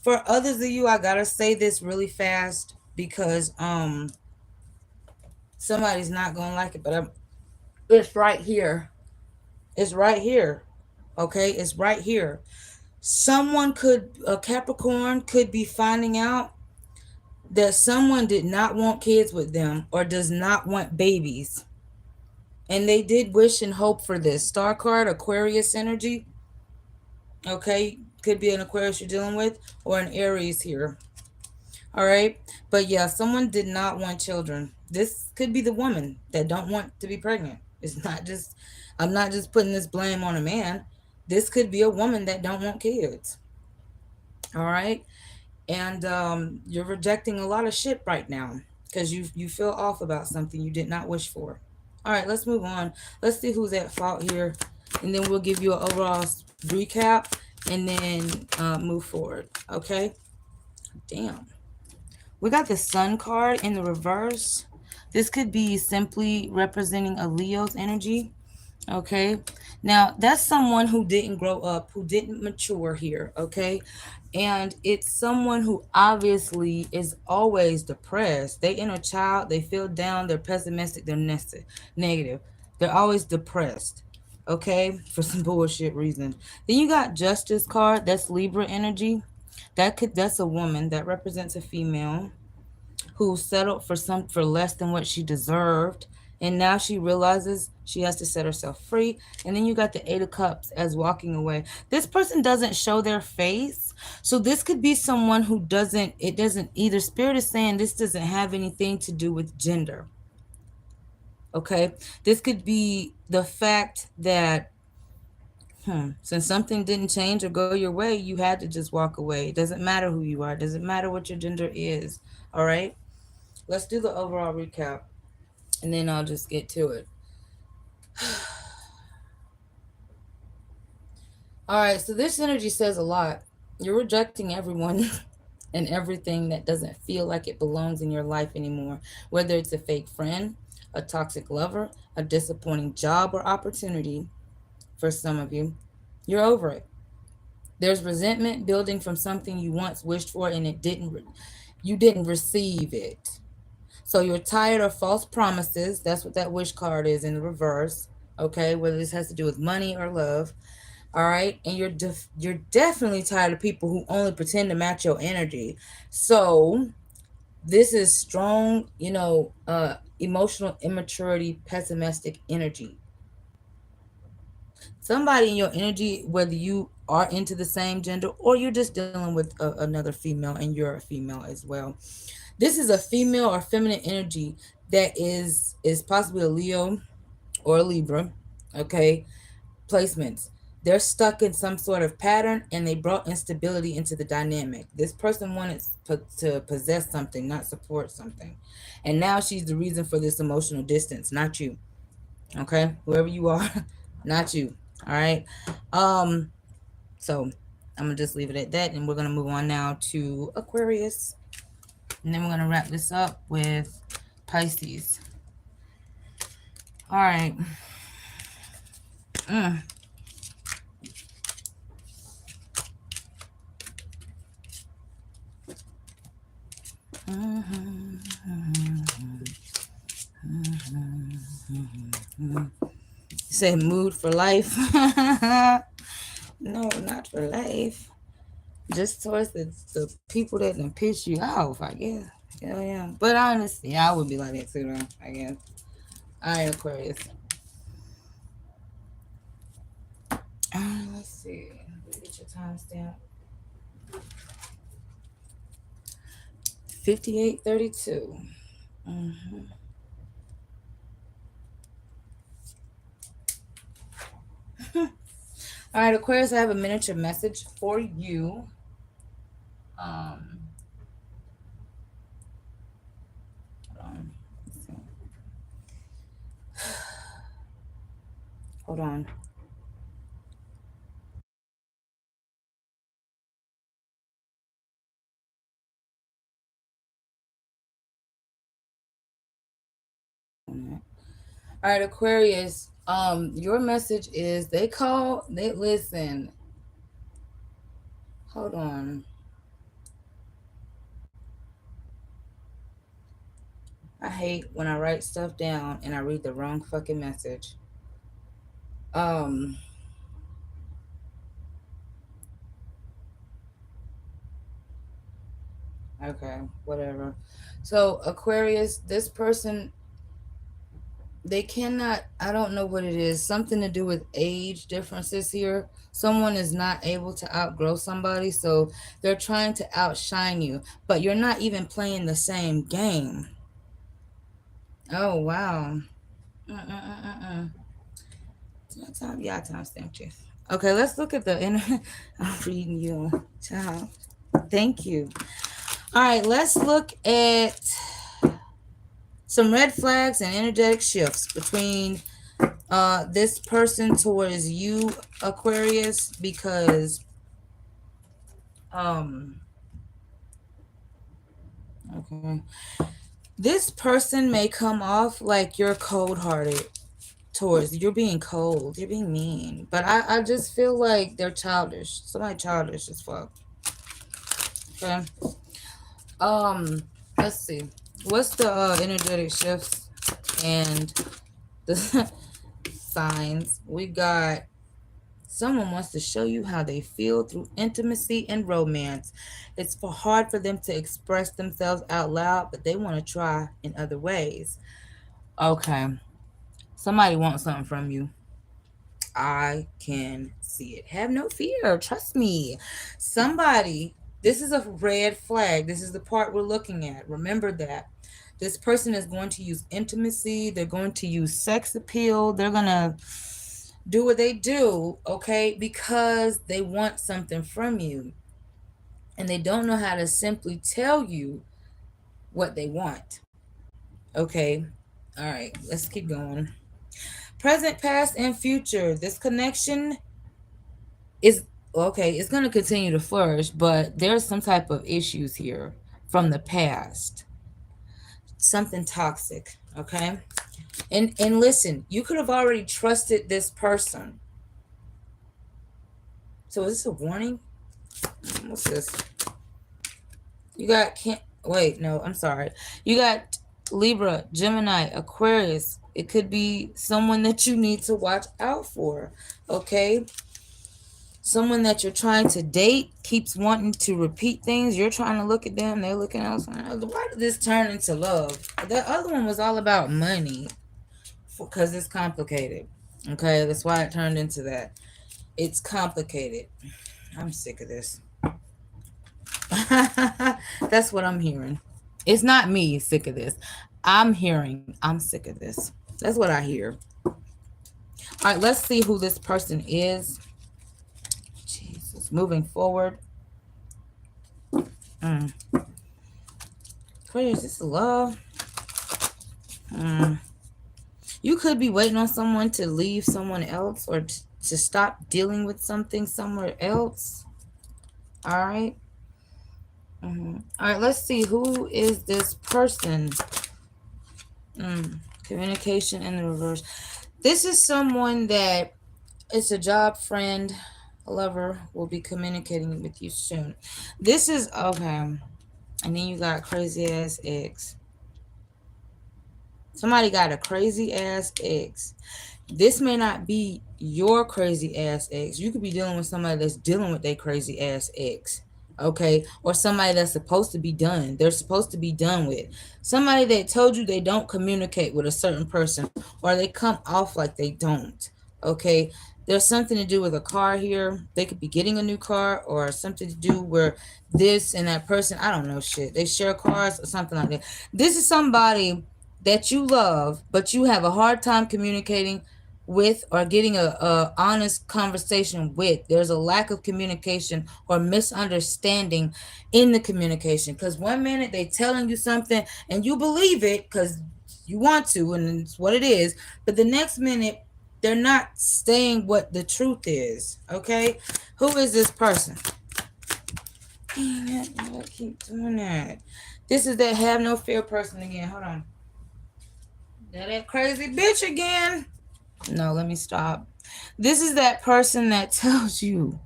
For others of you, I gotta say this really fast because somebody's not gonna like it, but it's right here. It's right here. Okay, it's right here. Someone could, a Capricorn could be finding out that someone did not want kids with them or does not want babies. And they did wish and hope for this. Star card, Aquarius energy. Okay, could be an Aquarius you're dealing with or an Aries here. All right. But yeah, someone did not want children. This could be the woman that don't want to be pregnant. It's not just, I'm not just putting this blame on a man. This could be a woman that don't want kids. All right. And you're rejecting a lot of shit right now because you feel off about something you did not wish for. All right, let's move on. Let's see who's at fault here, and then we'll give you an overall recap, and then move forward. Okay. Damn. We got the Sun card in the reverse. This could be simply representing a Leo's energy. Okay. Now, that's someone who didn't grow up, who didn't mature here. Okay. And it's someone who obviously is always depressed. They inner child, they feel down, they're pessimistic, they're negative. They're always depressed. Okay. For some bullshit reason. Then you got Justice card. That's Libra energy. That's a woman that represents a female who settled for less than what she deserved, and now she realizes she has to set herself free. And then you got the 8 of Cups as walking away. This person doesn't show their face, so this could be someone who doesn't, it doesn't, either spirit is saying this doesn't have anything to do with gender. Okay, this could be the fact that since something didn't change or go your way, you had to just walk away. It doesn't matter who you are, it doesn't matter what your gender is. All right, let's do the overall recap and then I'll just get to it. All right, so this energy says a lot. You're rejecting everyone and everything that doesn't feel like it belongs in your life anymore, whether it's a fake friend, a toxic lover, a disappointing job or opportunity. For some of you, you're over it. There's resentment building from something you once wished for and you didn't receive it. So you're tired of false promises. That's what that wish card is in the reverse. Okay, whether this has to do with money or love. All right, and you're definitely tired of people who only pretend to match your energy. So this is strong, emotional immaturity, pessimistic energy. Somebody in your energy, whether you are into the same gender or you're just dealing with another female and you're a female as well. This is a female or feminine energy that is possibly a Leo or a Libra. Okay, placements. They're stuck in some sort of pattern and they brought instability into the dynamic. This person wanted to possess something, not support something. And now she's the reason for this emotional distance, not you. Okay? Whoever you are, not you. All right? Um so I'm going to just leave it at that and we're going to move on now to Aquarius. And then we're going to wrap this up with Pisces. All right. Mm. Say mood for life. No, not for life. Just towards the people that done piss you off, I guess. Hell yeah. But honestly, I would be like that too, though, I guess. All right, Aquarius. Let's see. Get your timestamp. 58:32. Mm-hmm. All right, Aquarius, I have a miniature message for you. Um, hold on. Hold on. All right, Aquarius. Your message is they listen. Hold on. I hate when I write stuff down and I read the wrong fucking message. Um, okay, whatever. So, Aquarius, this person, they cannot, I don't know what it is, something to do with age differences here. Someone is not able to outgrow somebody, so they're trying to outshine you, but you're not even playing the same game. Oh, wow. Mm-mm-mm-mm. Yeah, time stamped you. Okay, let's look at the inner. I'm reading you, child. Thank you. All right, let's look at some red flags and energetic shifts between this person towards you, Aquarius, because um okay, this person may come off like you're cold hearted towards you're being cold, you're being mean, but I just feel like they're childish. Somebody childish as fuck. Okay. Um, let's see. What's the energetic shifts and the signs? We got someone wants to show you how they feel through intimacy and romance. It's hard for them to express themselves out loud, but they want to try in other ways. Okay. Somebody wants something from you. I can see it. Have no fear. Trust me. Somebody, this is a red flag. This is the part we're looking at. Remember that. This person is going to use intimacy. They're going to use sex appeal. They're going to do what they do, okay, because they want something from you. And they don't know how to simply tell you what they want. Okay. All right. Let's keep going. Present, past, and future. This connection is okay, it's going to continue to flourish, but there's some type of issues here from the past, something toxic. Okay, and listen, you could have already trusted this person. So is this a warning? What's this? You got can't wait, no, I'm sorry. You got Libra, Gemini, Aquarius. It could be someone that you need to watch out for. Okay, someone that you're trying to date keeps wanting to repeat things. You're trying to look at them, they're looking elsewhere. Why did this turn into love? The other one was all about money because it's complicated. Okay, that's why it turned into that. It's complicated. I'm sick of this. That's what I'm hearing. It's not me sick of this. I'm hearing I'm sick of this. That's what I hear. All right, let's see who this person is. moving forward. Mm. Aquarius, this is love. Mm. You could be waiting on someone to leave someone else or to stop dealing with something somewhere else. All right. All right, let's see. Who is this person? Communication in the reverse. This is someone that it's a job friend, a lover, will be communicating with you soon. This is okay. And then you got crazy ass ex. Somebody got a crazy ass ex. This may not be your crazy ass ex. You could be dealing with somebody that's dealing with their crazy ass ex. Okay, or somebody that's supposed to be done. They're supposed to be done with. Somebody that told you they don't communicate with a certain person, or they come off like they don't. Okay, there's something to do with a car here. They could be getting a new car, or something to do where this and that person, I don't know shit. They share cars or something like that. This is somebody that you love, but you have a hard time communicating with or getting a honest conversation with. There's a lack of communication or misunderstanding in the communication, because one minute they telling you something and you believe it because you want to and it's what it is, but the next minute they're not saying what the truth is. Okay, who is this person? Dang it, I keep doing that. This is that have no fear person again. Hold on. That crazy bitch again. No, let me stop. This is that person that tells you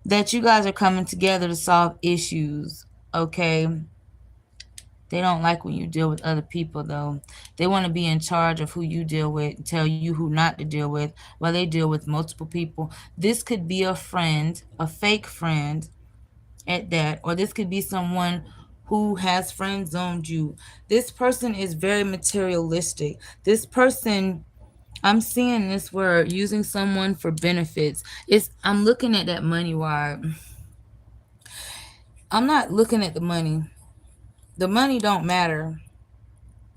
that you guys are coming together to solve issues. Okay. They don't like when you deal with other people, though. They want to be in charge of who you deal with, tell you who not to deal with, while they deal with multiple people. This could be a friend, a fake friend at that, or this could be someone who has friend zoned you. This person is very materialistic. This person, I'm seeing this word using someone for benefits. I'm looking at that money wire. I'm not looking at the money. The money don't matter.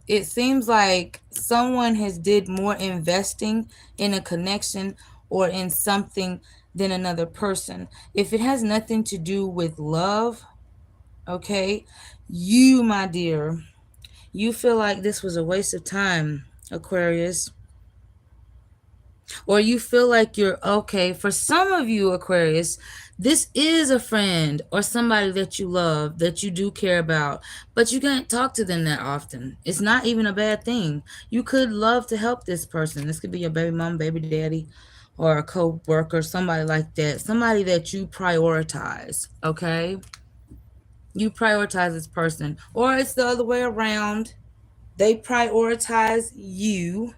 It seems like someone has did more investing in a connection or in something than another person. If it has nothing to do with love, okay, you, my dear, you feel like this was a waste of time, Aquarius. Or you feel like you're okay. For some of you, Aquarius, this is a friend or somebody that you love, that you do care about, but you can't talk to them that often. It's not even a bad thing. You could love to help this person. This could be your baby mom, baby daddy, or a co-worker, somebody like that. Somebody that you prioritize, okay? You prioritize this person. Or it's the other way around. They prioritize you,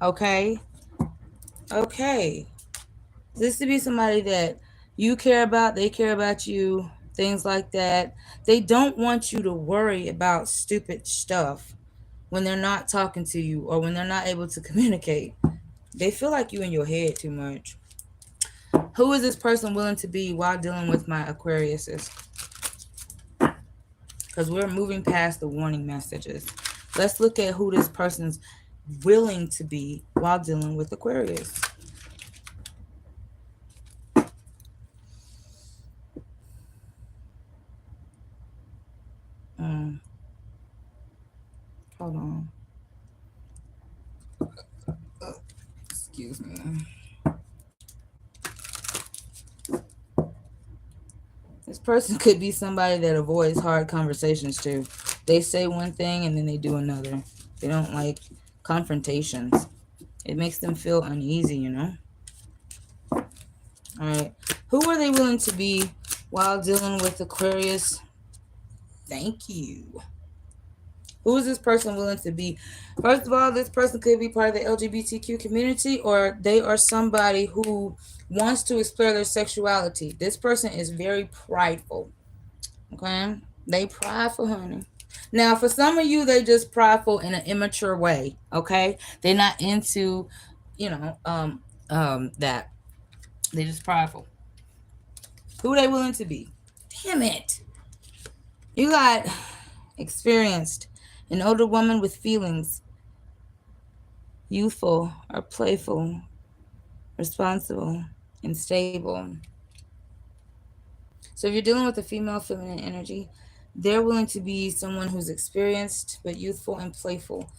okay? Okay. This to be somebody that you care about, they care about you, things like that. They don't want you to worry about stupid stuff when they're not talking to you or when they're not able to communicate. They feel like you in your head too much. Who is this person willing to be while dealing with my Aquariuses? Because we're moving past the warning messages. Let's look at who this person's willing to be while dealing with Aquarius. Mm, hold on. Excuse me. This person could be somebody that avoids hard conversations too. They say one thing and then they do another. They don't like confrontations. It makes them feel uneasy, you know? All right. Who are they willing to be while dealing with Aquarius? Thank you. Who is this person willing to be? First of all, this person could be part of the LGBTQ community, or they are somebody who wants to explore their sexuality. This person is very prideful. Okay? They prideful, honey. Now, for some of you, they just prideful in an immature way. Okay? They're not into, that. They just prideful. Who they willing to be? Damn it. You got experienced, an older woman with feelings, youthful or playful, responsible and stable. So if you're dealing with a female feminine energy, they're willing to be someone who's experienced but youthful and playful.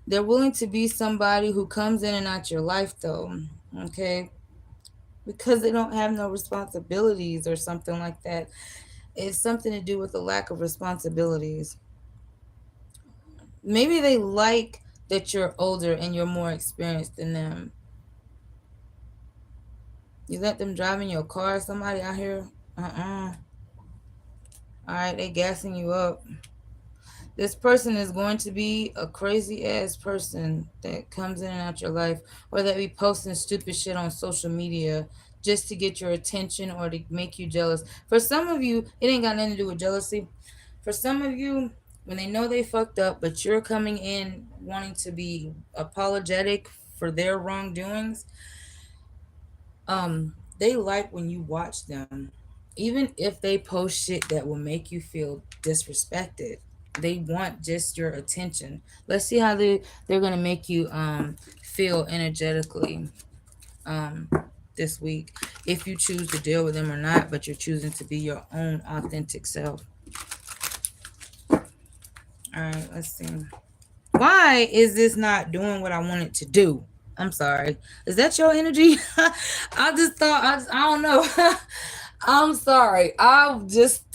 They're willing to be somebody who comes in and out your life though, okay? Because they don't have no responsibilities or something like that. It's something to do with the lack of responsibilities. Maybe they like that you're older and you're more experienced than them. You let them drive in your car, somebody out here, all right, they gassing you up. This person is going to be a crazy ass person that comes in and out your life, or that be posting stupid shit on social media just to get your attention or to make you jealous. For some of you, it ain't got nothing to do with jealousy. For some of you, when they know they fucked up, but you're coming in wanting to be apologetic for their wrongdoings, they like when you watch them, even if they post shit that will make you feel disrespected. They want just your attention. Let's see how they're gonna make you feel energetically um this week, if you choose to deal with them or not, but you're choosing to be your own authentic self. All right, let's see. Why is this not doing what I want it to do? I'm sorry. Is that your energy? I just thought I don't know. I'm sorry. I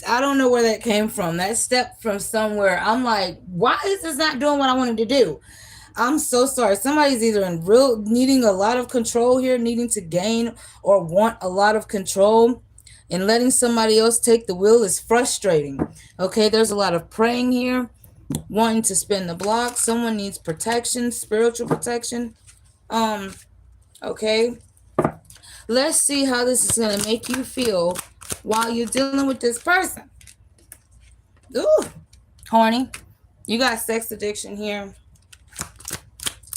don't know where that came from. That stepped from somewhere. I'm like, why is this not doing what I wanted to do? I'm so sorry. Somebody's either in real needing a lot of control here, needing to gain or want a lot of control, and letting somebody else take the wheel is frustrating. Okay, there's a lot of praying here, wanting to spin the block. Someone needs protection, spiritual protection. Um, okay. Let's see how this is gonna make you feel while you're dealing with this person. Ooh, horny. You got sex addiction here.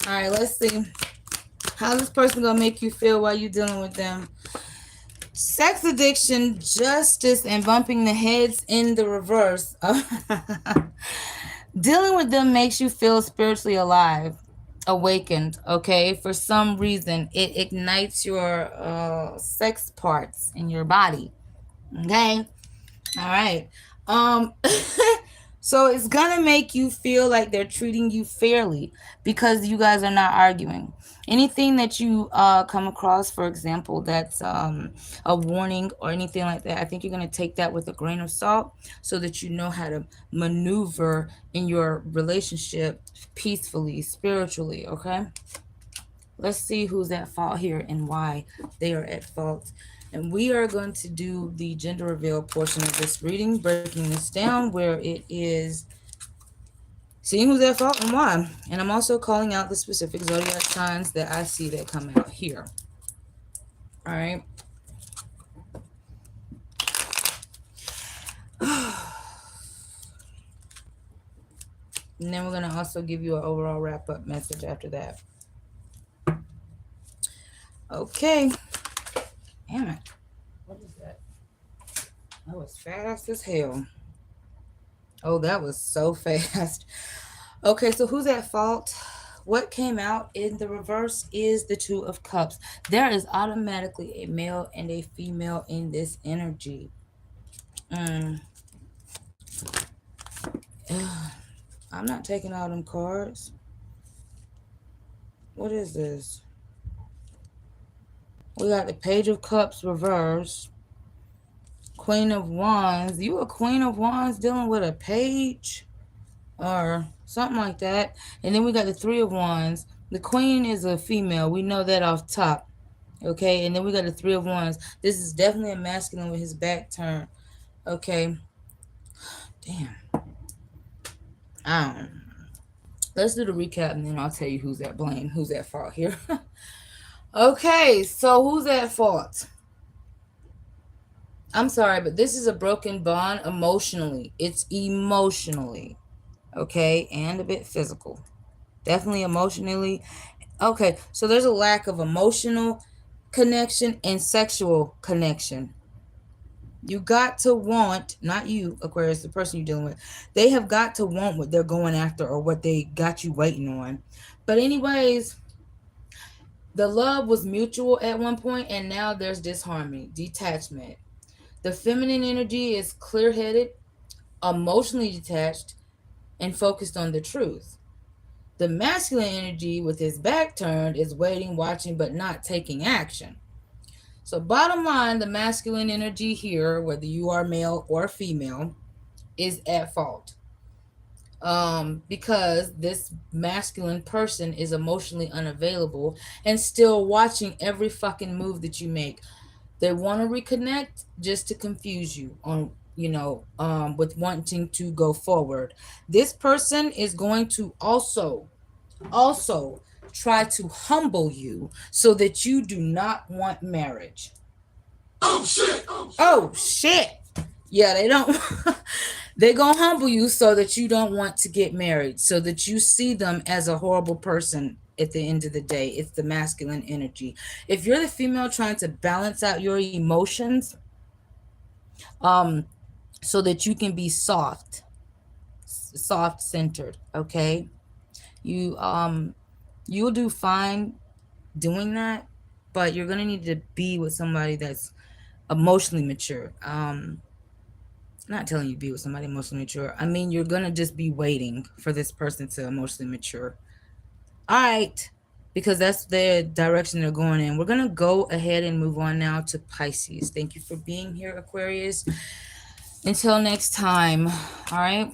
All right, let's see how this person gonna make you feel while you're dealing with them. Sex addiction, justice, and bumping the heads in the reverse. Dealing with them makes you feel spiritually alive, awakened. Okay, for some reason, it ignites your sex parts in your body. Okay, all right. Um, so it's gonna make you feel like they're treating you fairly because you guys are not arguing. Anything that you come across, for example, that's a warning or anything like that, I think you're gonna take that with a grain of salt so that you know how to maneuver in your relationship peacefully, spiritually. Okay. Let's see who's at fault here and why they are at fault. And we are going to do the gender reveal portion of this reading, breaking this down where it is seeing who's at fault and why. And I'm also calling out the specific zodiac signs that I see that come out here. All right. And then we're going to also give you an overall wrap up message after that. Okay. Damn it. What is that? That was fast as hell. Oh, that was so fast. Okay, so who's at fault? What came out in the reverse is the Two of Cups. There is automatically a male and a female in this energy. Mm. I'm not taking all them cards. What is this? We got the Page of Cups reverse. Queen of Wands. You a Queen of Wands dealing with a page? Or something like that. And then we got the Three of Wands. The Queen is a female. We know that off top. Okay, and then we got the Three of Wands. This is definitely a masculine with his back turned. Okay. Damn. Let's do the recap and then I'll tell you who's at blame, who's at fault here. Okay, so who's at fault? I'm sorry, but this is a broken bond emotionally. It's emotionally. Okay, and a bit physical. Definitely emotionally. Okay, so there's a lack of emotional connection and sexual connection. You got to want, not you, Aquarius, the person you're dealing with, they have got to want what they're going after or what they got you waiting on. But anyways, the love was mutual at one point and now there's disharmony, detachment. The feminine energy is clear headed, emotionally detached, and focused on the truth. The masculine energy, with his back turned, is waiting, watching, but not taking action. So, bottom line, the masculine energy here, whether you are male or female, is at fault. Because this masculine person is emotionally unavailable and still watching every fucking move that you make. They want to reconnect just to confuse you on, with wanting to go forward. This person is going to also try to humble you so that you do not want marriage. Oh shit! Oh shit! Oh shit. Yeah, they don't. They're gonna humble you so that you don't want to get married, so that you see them as a horrible person at the end of the day. It's the masculine energy. If you're the female trying to balance out your emotions, um, so that you can be soft centered, okay? You you'll do fine doing that, but you're gonna need to be with somebody that's emotionally mature. Not telling you to be with somebody emotionally mature. I mean, you're gonna just be waiting for this person to emotionally mature. All right, because that's the direction they're going in. We're gonna go ahead and move on now to Pisces. Thank you for being here, Aquarius. Until next time. All right.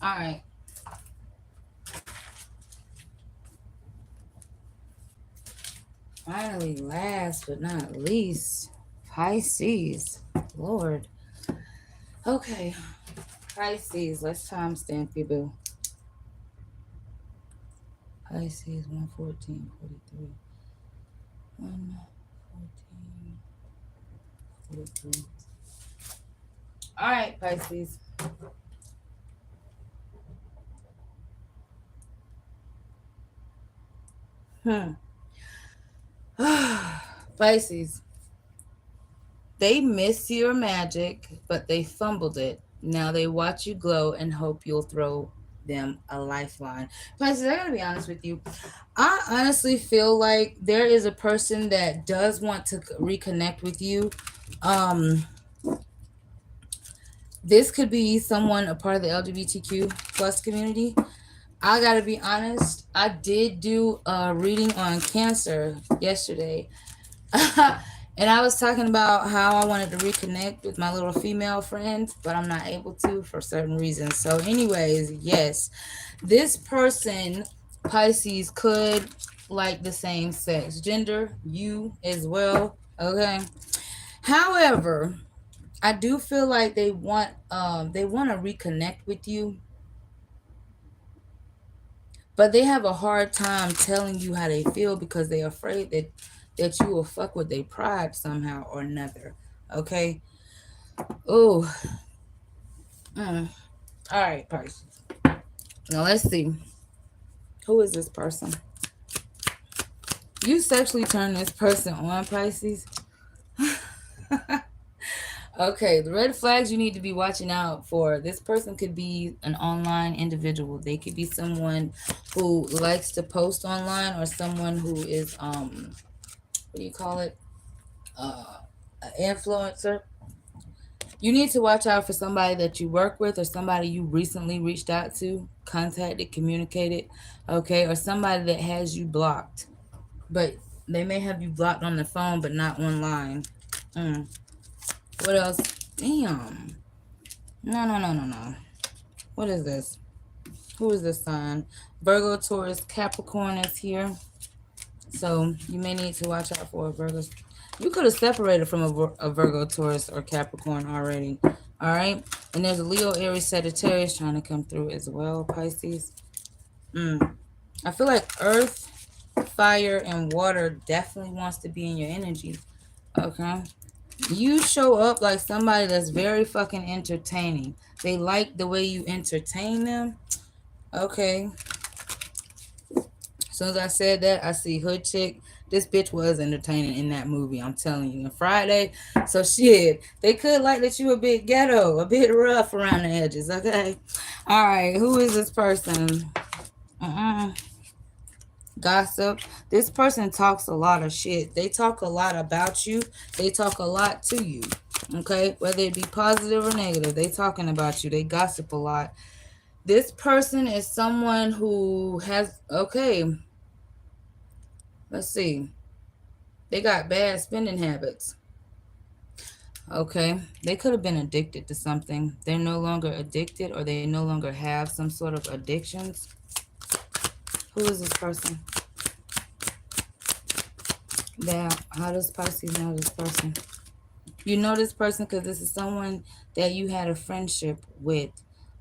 All right. Finally, last but not least, Pisces. Lord. Okay. Pisces. Let's timestamp you, boo. Pisces 114:43. 114:43. All right, Pisces. Hmm. Pisces. They miss your magic, but they fumbled it. Now they watch you glow and hope you'll throw them a lifeline. Pisces, I gotta be honest with you. I honestly feel like there is a person that does want to reconnect with you. Um, this could be someone a part of the LGBTQ plus community. I gotta be honest. I did do a reading on Cancer yesterday. And I was talking about how I wanted to reconnect with my little female friends, but I'm not able to for certain reasons. So, anyways, yes, this person, Pisces, could like the same sex, gender, you as well. Okay. However, I do feel like they want to reconnect with you, but they have a hard time telling you how they feel because they're afraid that you will fuck with their pride somehow or another. Okay. Oh. All right, Pisces. Now let's see. Who is this person? You sexually turn this person on, Pisces. Okay, the red flags you need to be watching out for. This person could be an online individual. They could be someone who likes to post online, or someone who is what do you call it? An influencer. You need to watch out for somebody that you work with, or somebody you recently reached out to, contacted, communicated, okay, or somebody that has you blocked. But they may have you blocked on the phone, but not online. Mm. What else? Damn. No, no, no, no, no. What is this? Who is this sign? Virgo, Taurus, Capricorn is here. So you may need to watch out for a Virgo. You could have separated from a Virgo, Taurus, or Capricorn already. All right. And there's a Leo, Aries, Sagittarius trying to come through as well, Pisces. I feel like Earth, fire, and water definitely wants to be in your energy. Okay. You show up like somebody that's very fucking entertaining. They like the way you entertain them. Okay. As soon as I said that, I see hood chick. This bitch was entertaining in that movie. I'm telling you. And Friday, so shit, they could like that you a bit ghetto, a bit rough around the edges. Okay, all right. Who is this person? Uh-uh. Gossip. This person talks a lot of shit. They talk a lot about you. They talk a lot to you. Okay, whether it be positive or negative, they talking about you. They gossip a lot. This person is someone who has, okay, let's see. They got bad spending habits. Okay. They could have been addicted to something. They're no longer addicted, or they no longer have some sort of addictions. Who is this person? How does Pisces know this person? You know this person because this is someone that you had a friendship with,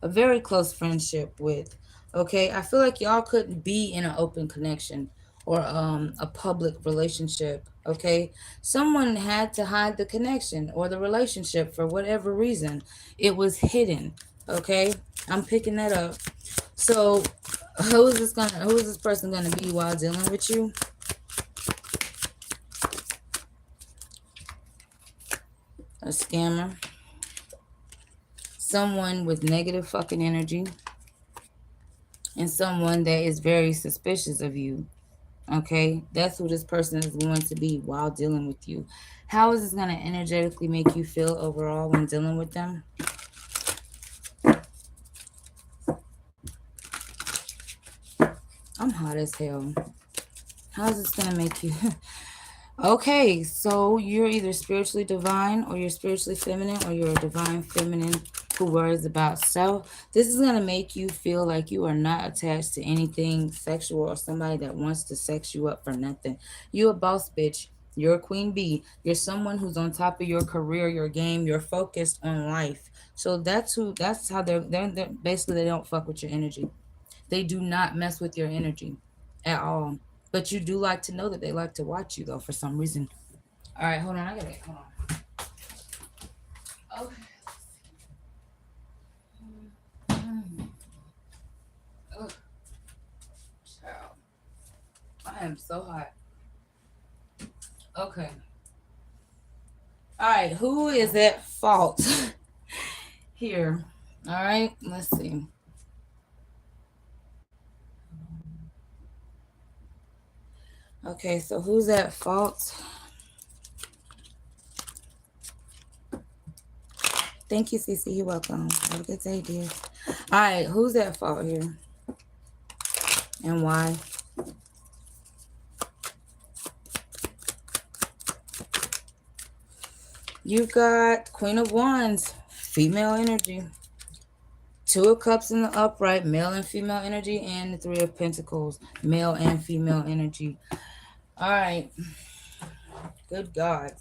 a very close friendship with. Okay, I feel like y'all couldn't be in an open connection or a public relationship. Okay, someone had to hide the connection or the relationship for whatever reason. It was hidden. Okay, I'm picking that up. So, Who is this person gonna be while dealing with you? A scammer, someone with negative fucking energy, and someone that is very suspicious of you. Okay, that's who this person is going to be while dealing with you. How is this going to energetically make you feel overall when dealing with them? I'm hot as hell. How is this going to make you? Okay, so you're either spiritually divine or you're spiritually feminine or you're a divine feminine who worries about self. This is going to make you feel like you are not attached to anything sexual or somebody that wants to sex you up for nothing. You a boss bitch. You're a queen bee. You're someone who's on top of your career, your game. You're focused on life. So that's how they're basically they don't fuck with your energy. They do not mess with your energy at all. But you do like to know that they like to watch you though for some reason. All right, hold on. I gotta hold on. Okay. Ugh, child. I am so hot. Okay. All right. Who is at fault here? All right. Let's see. Okay. So who's at fault? Thank you, Cece. You're welcome. Have a good day, dear. All right. Who's at fault here and why? You got Queen of Wands, female energy. Two of Cups in the upright, male and female energy, and the Three of Pentacles, male and female energy. All right. Good God.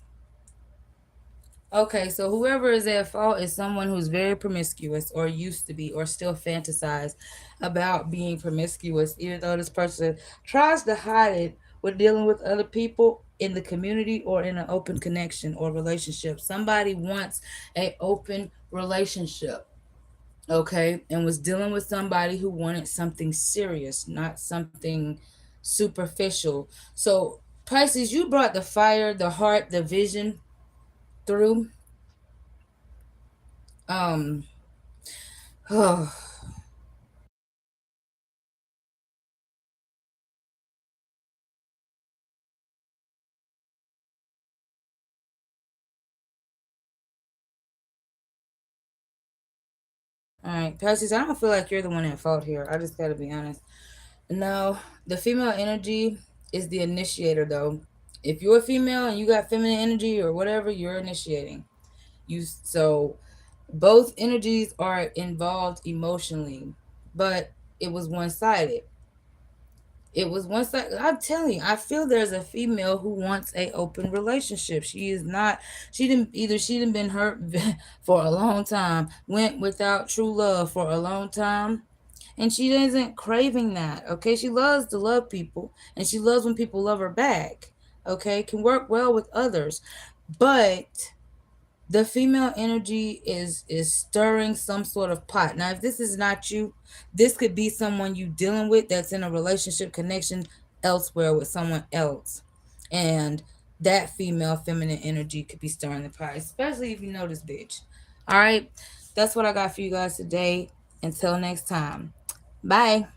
Okay, so whoever is at fault is someone who's very promiscuous or used to be or still fantasize about being promiscuous, even though this person tries to hide it with dealing with other people in the community or in an open connection or relationship. Somebody wants a open relationship, okay, and was dealing with somebody who wanted something serious, not something superficial. So, Pisces, you brought the fire, the heart, the vision through. Um, oh, all right, Pisces, I don't feel like you're the one at fault here. I just gotta be honest. No, the female energy is the initiator, though. If you're a female and you got feminine energy or whatever, you're initiating. So both energies are involved emotionally, but it was one sided. It was one sided. I'm telling you, I feel there's a female who wants a open relationship. She is not. She didn't been hurt for a long time, went without true love for a long time, and she isn't craving that. Okay, she loves to love people, and she loves when people love her back. Okay, can work well with others, but The female energy is stirring some sort of pot. Now, if this is not you, this could be someone you dealing with that's in a relationship connection elsewhere with someone else. And that female feminine energy could be stirring the pot, especially if you know this bitch. All right. That's what I got for you guys today. Until next time. Bye.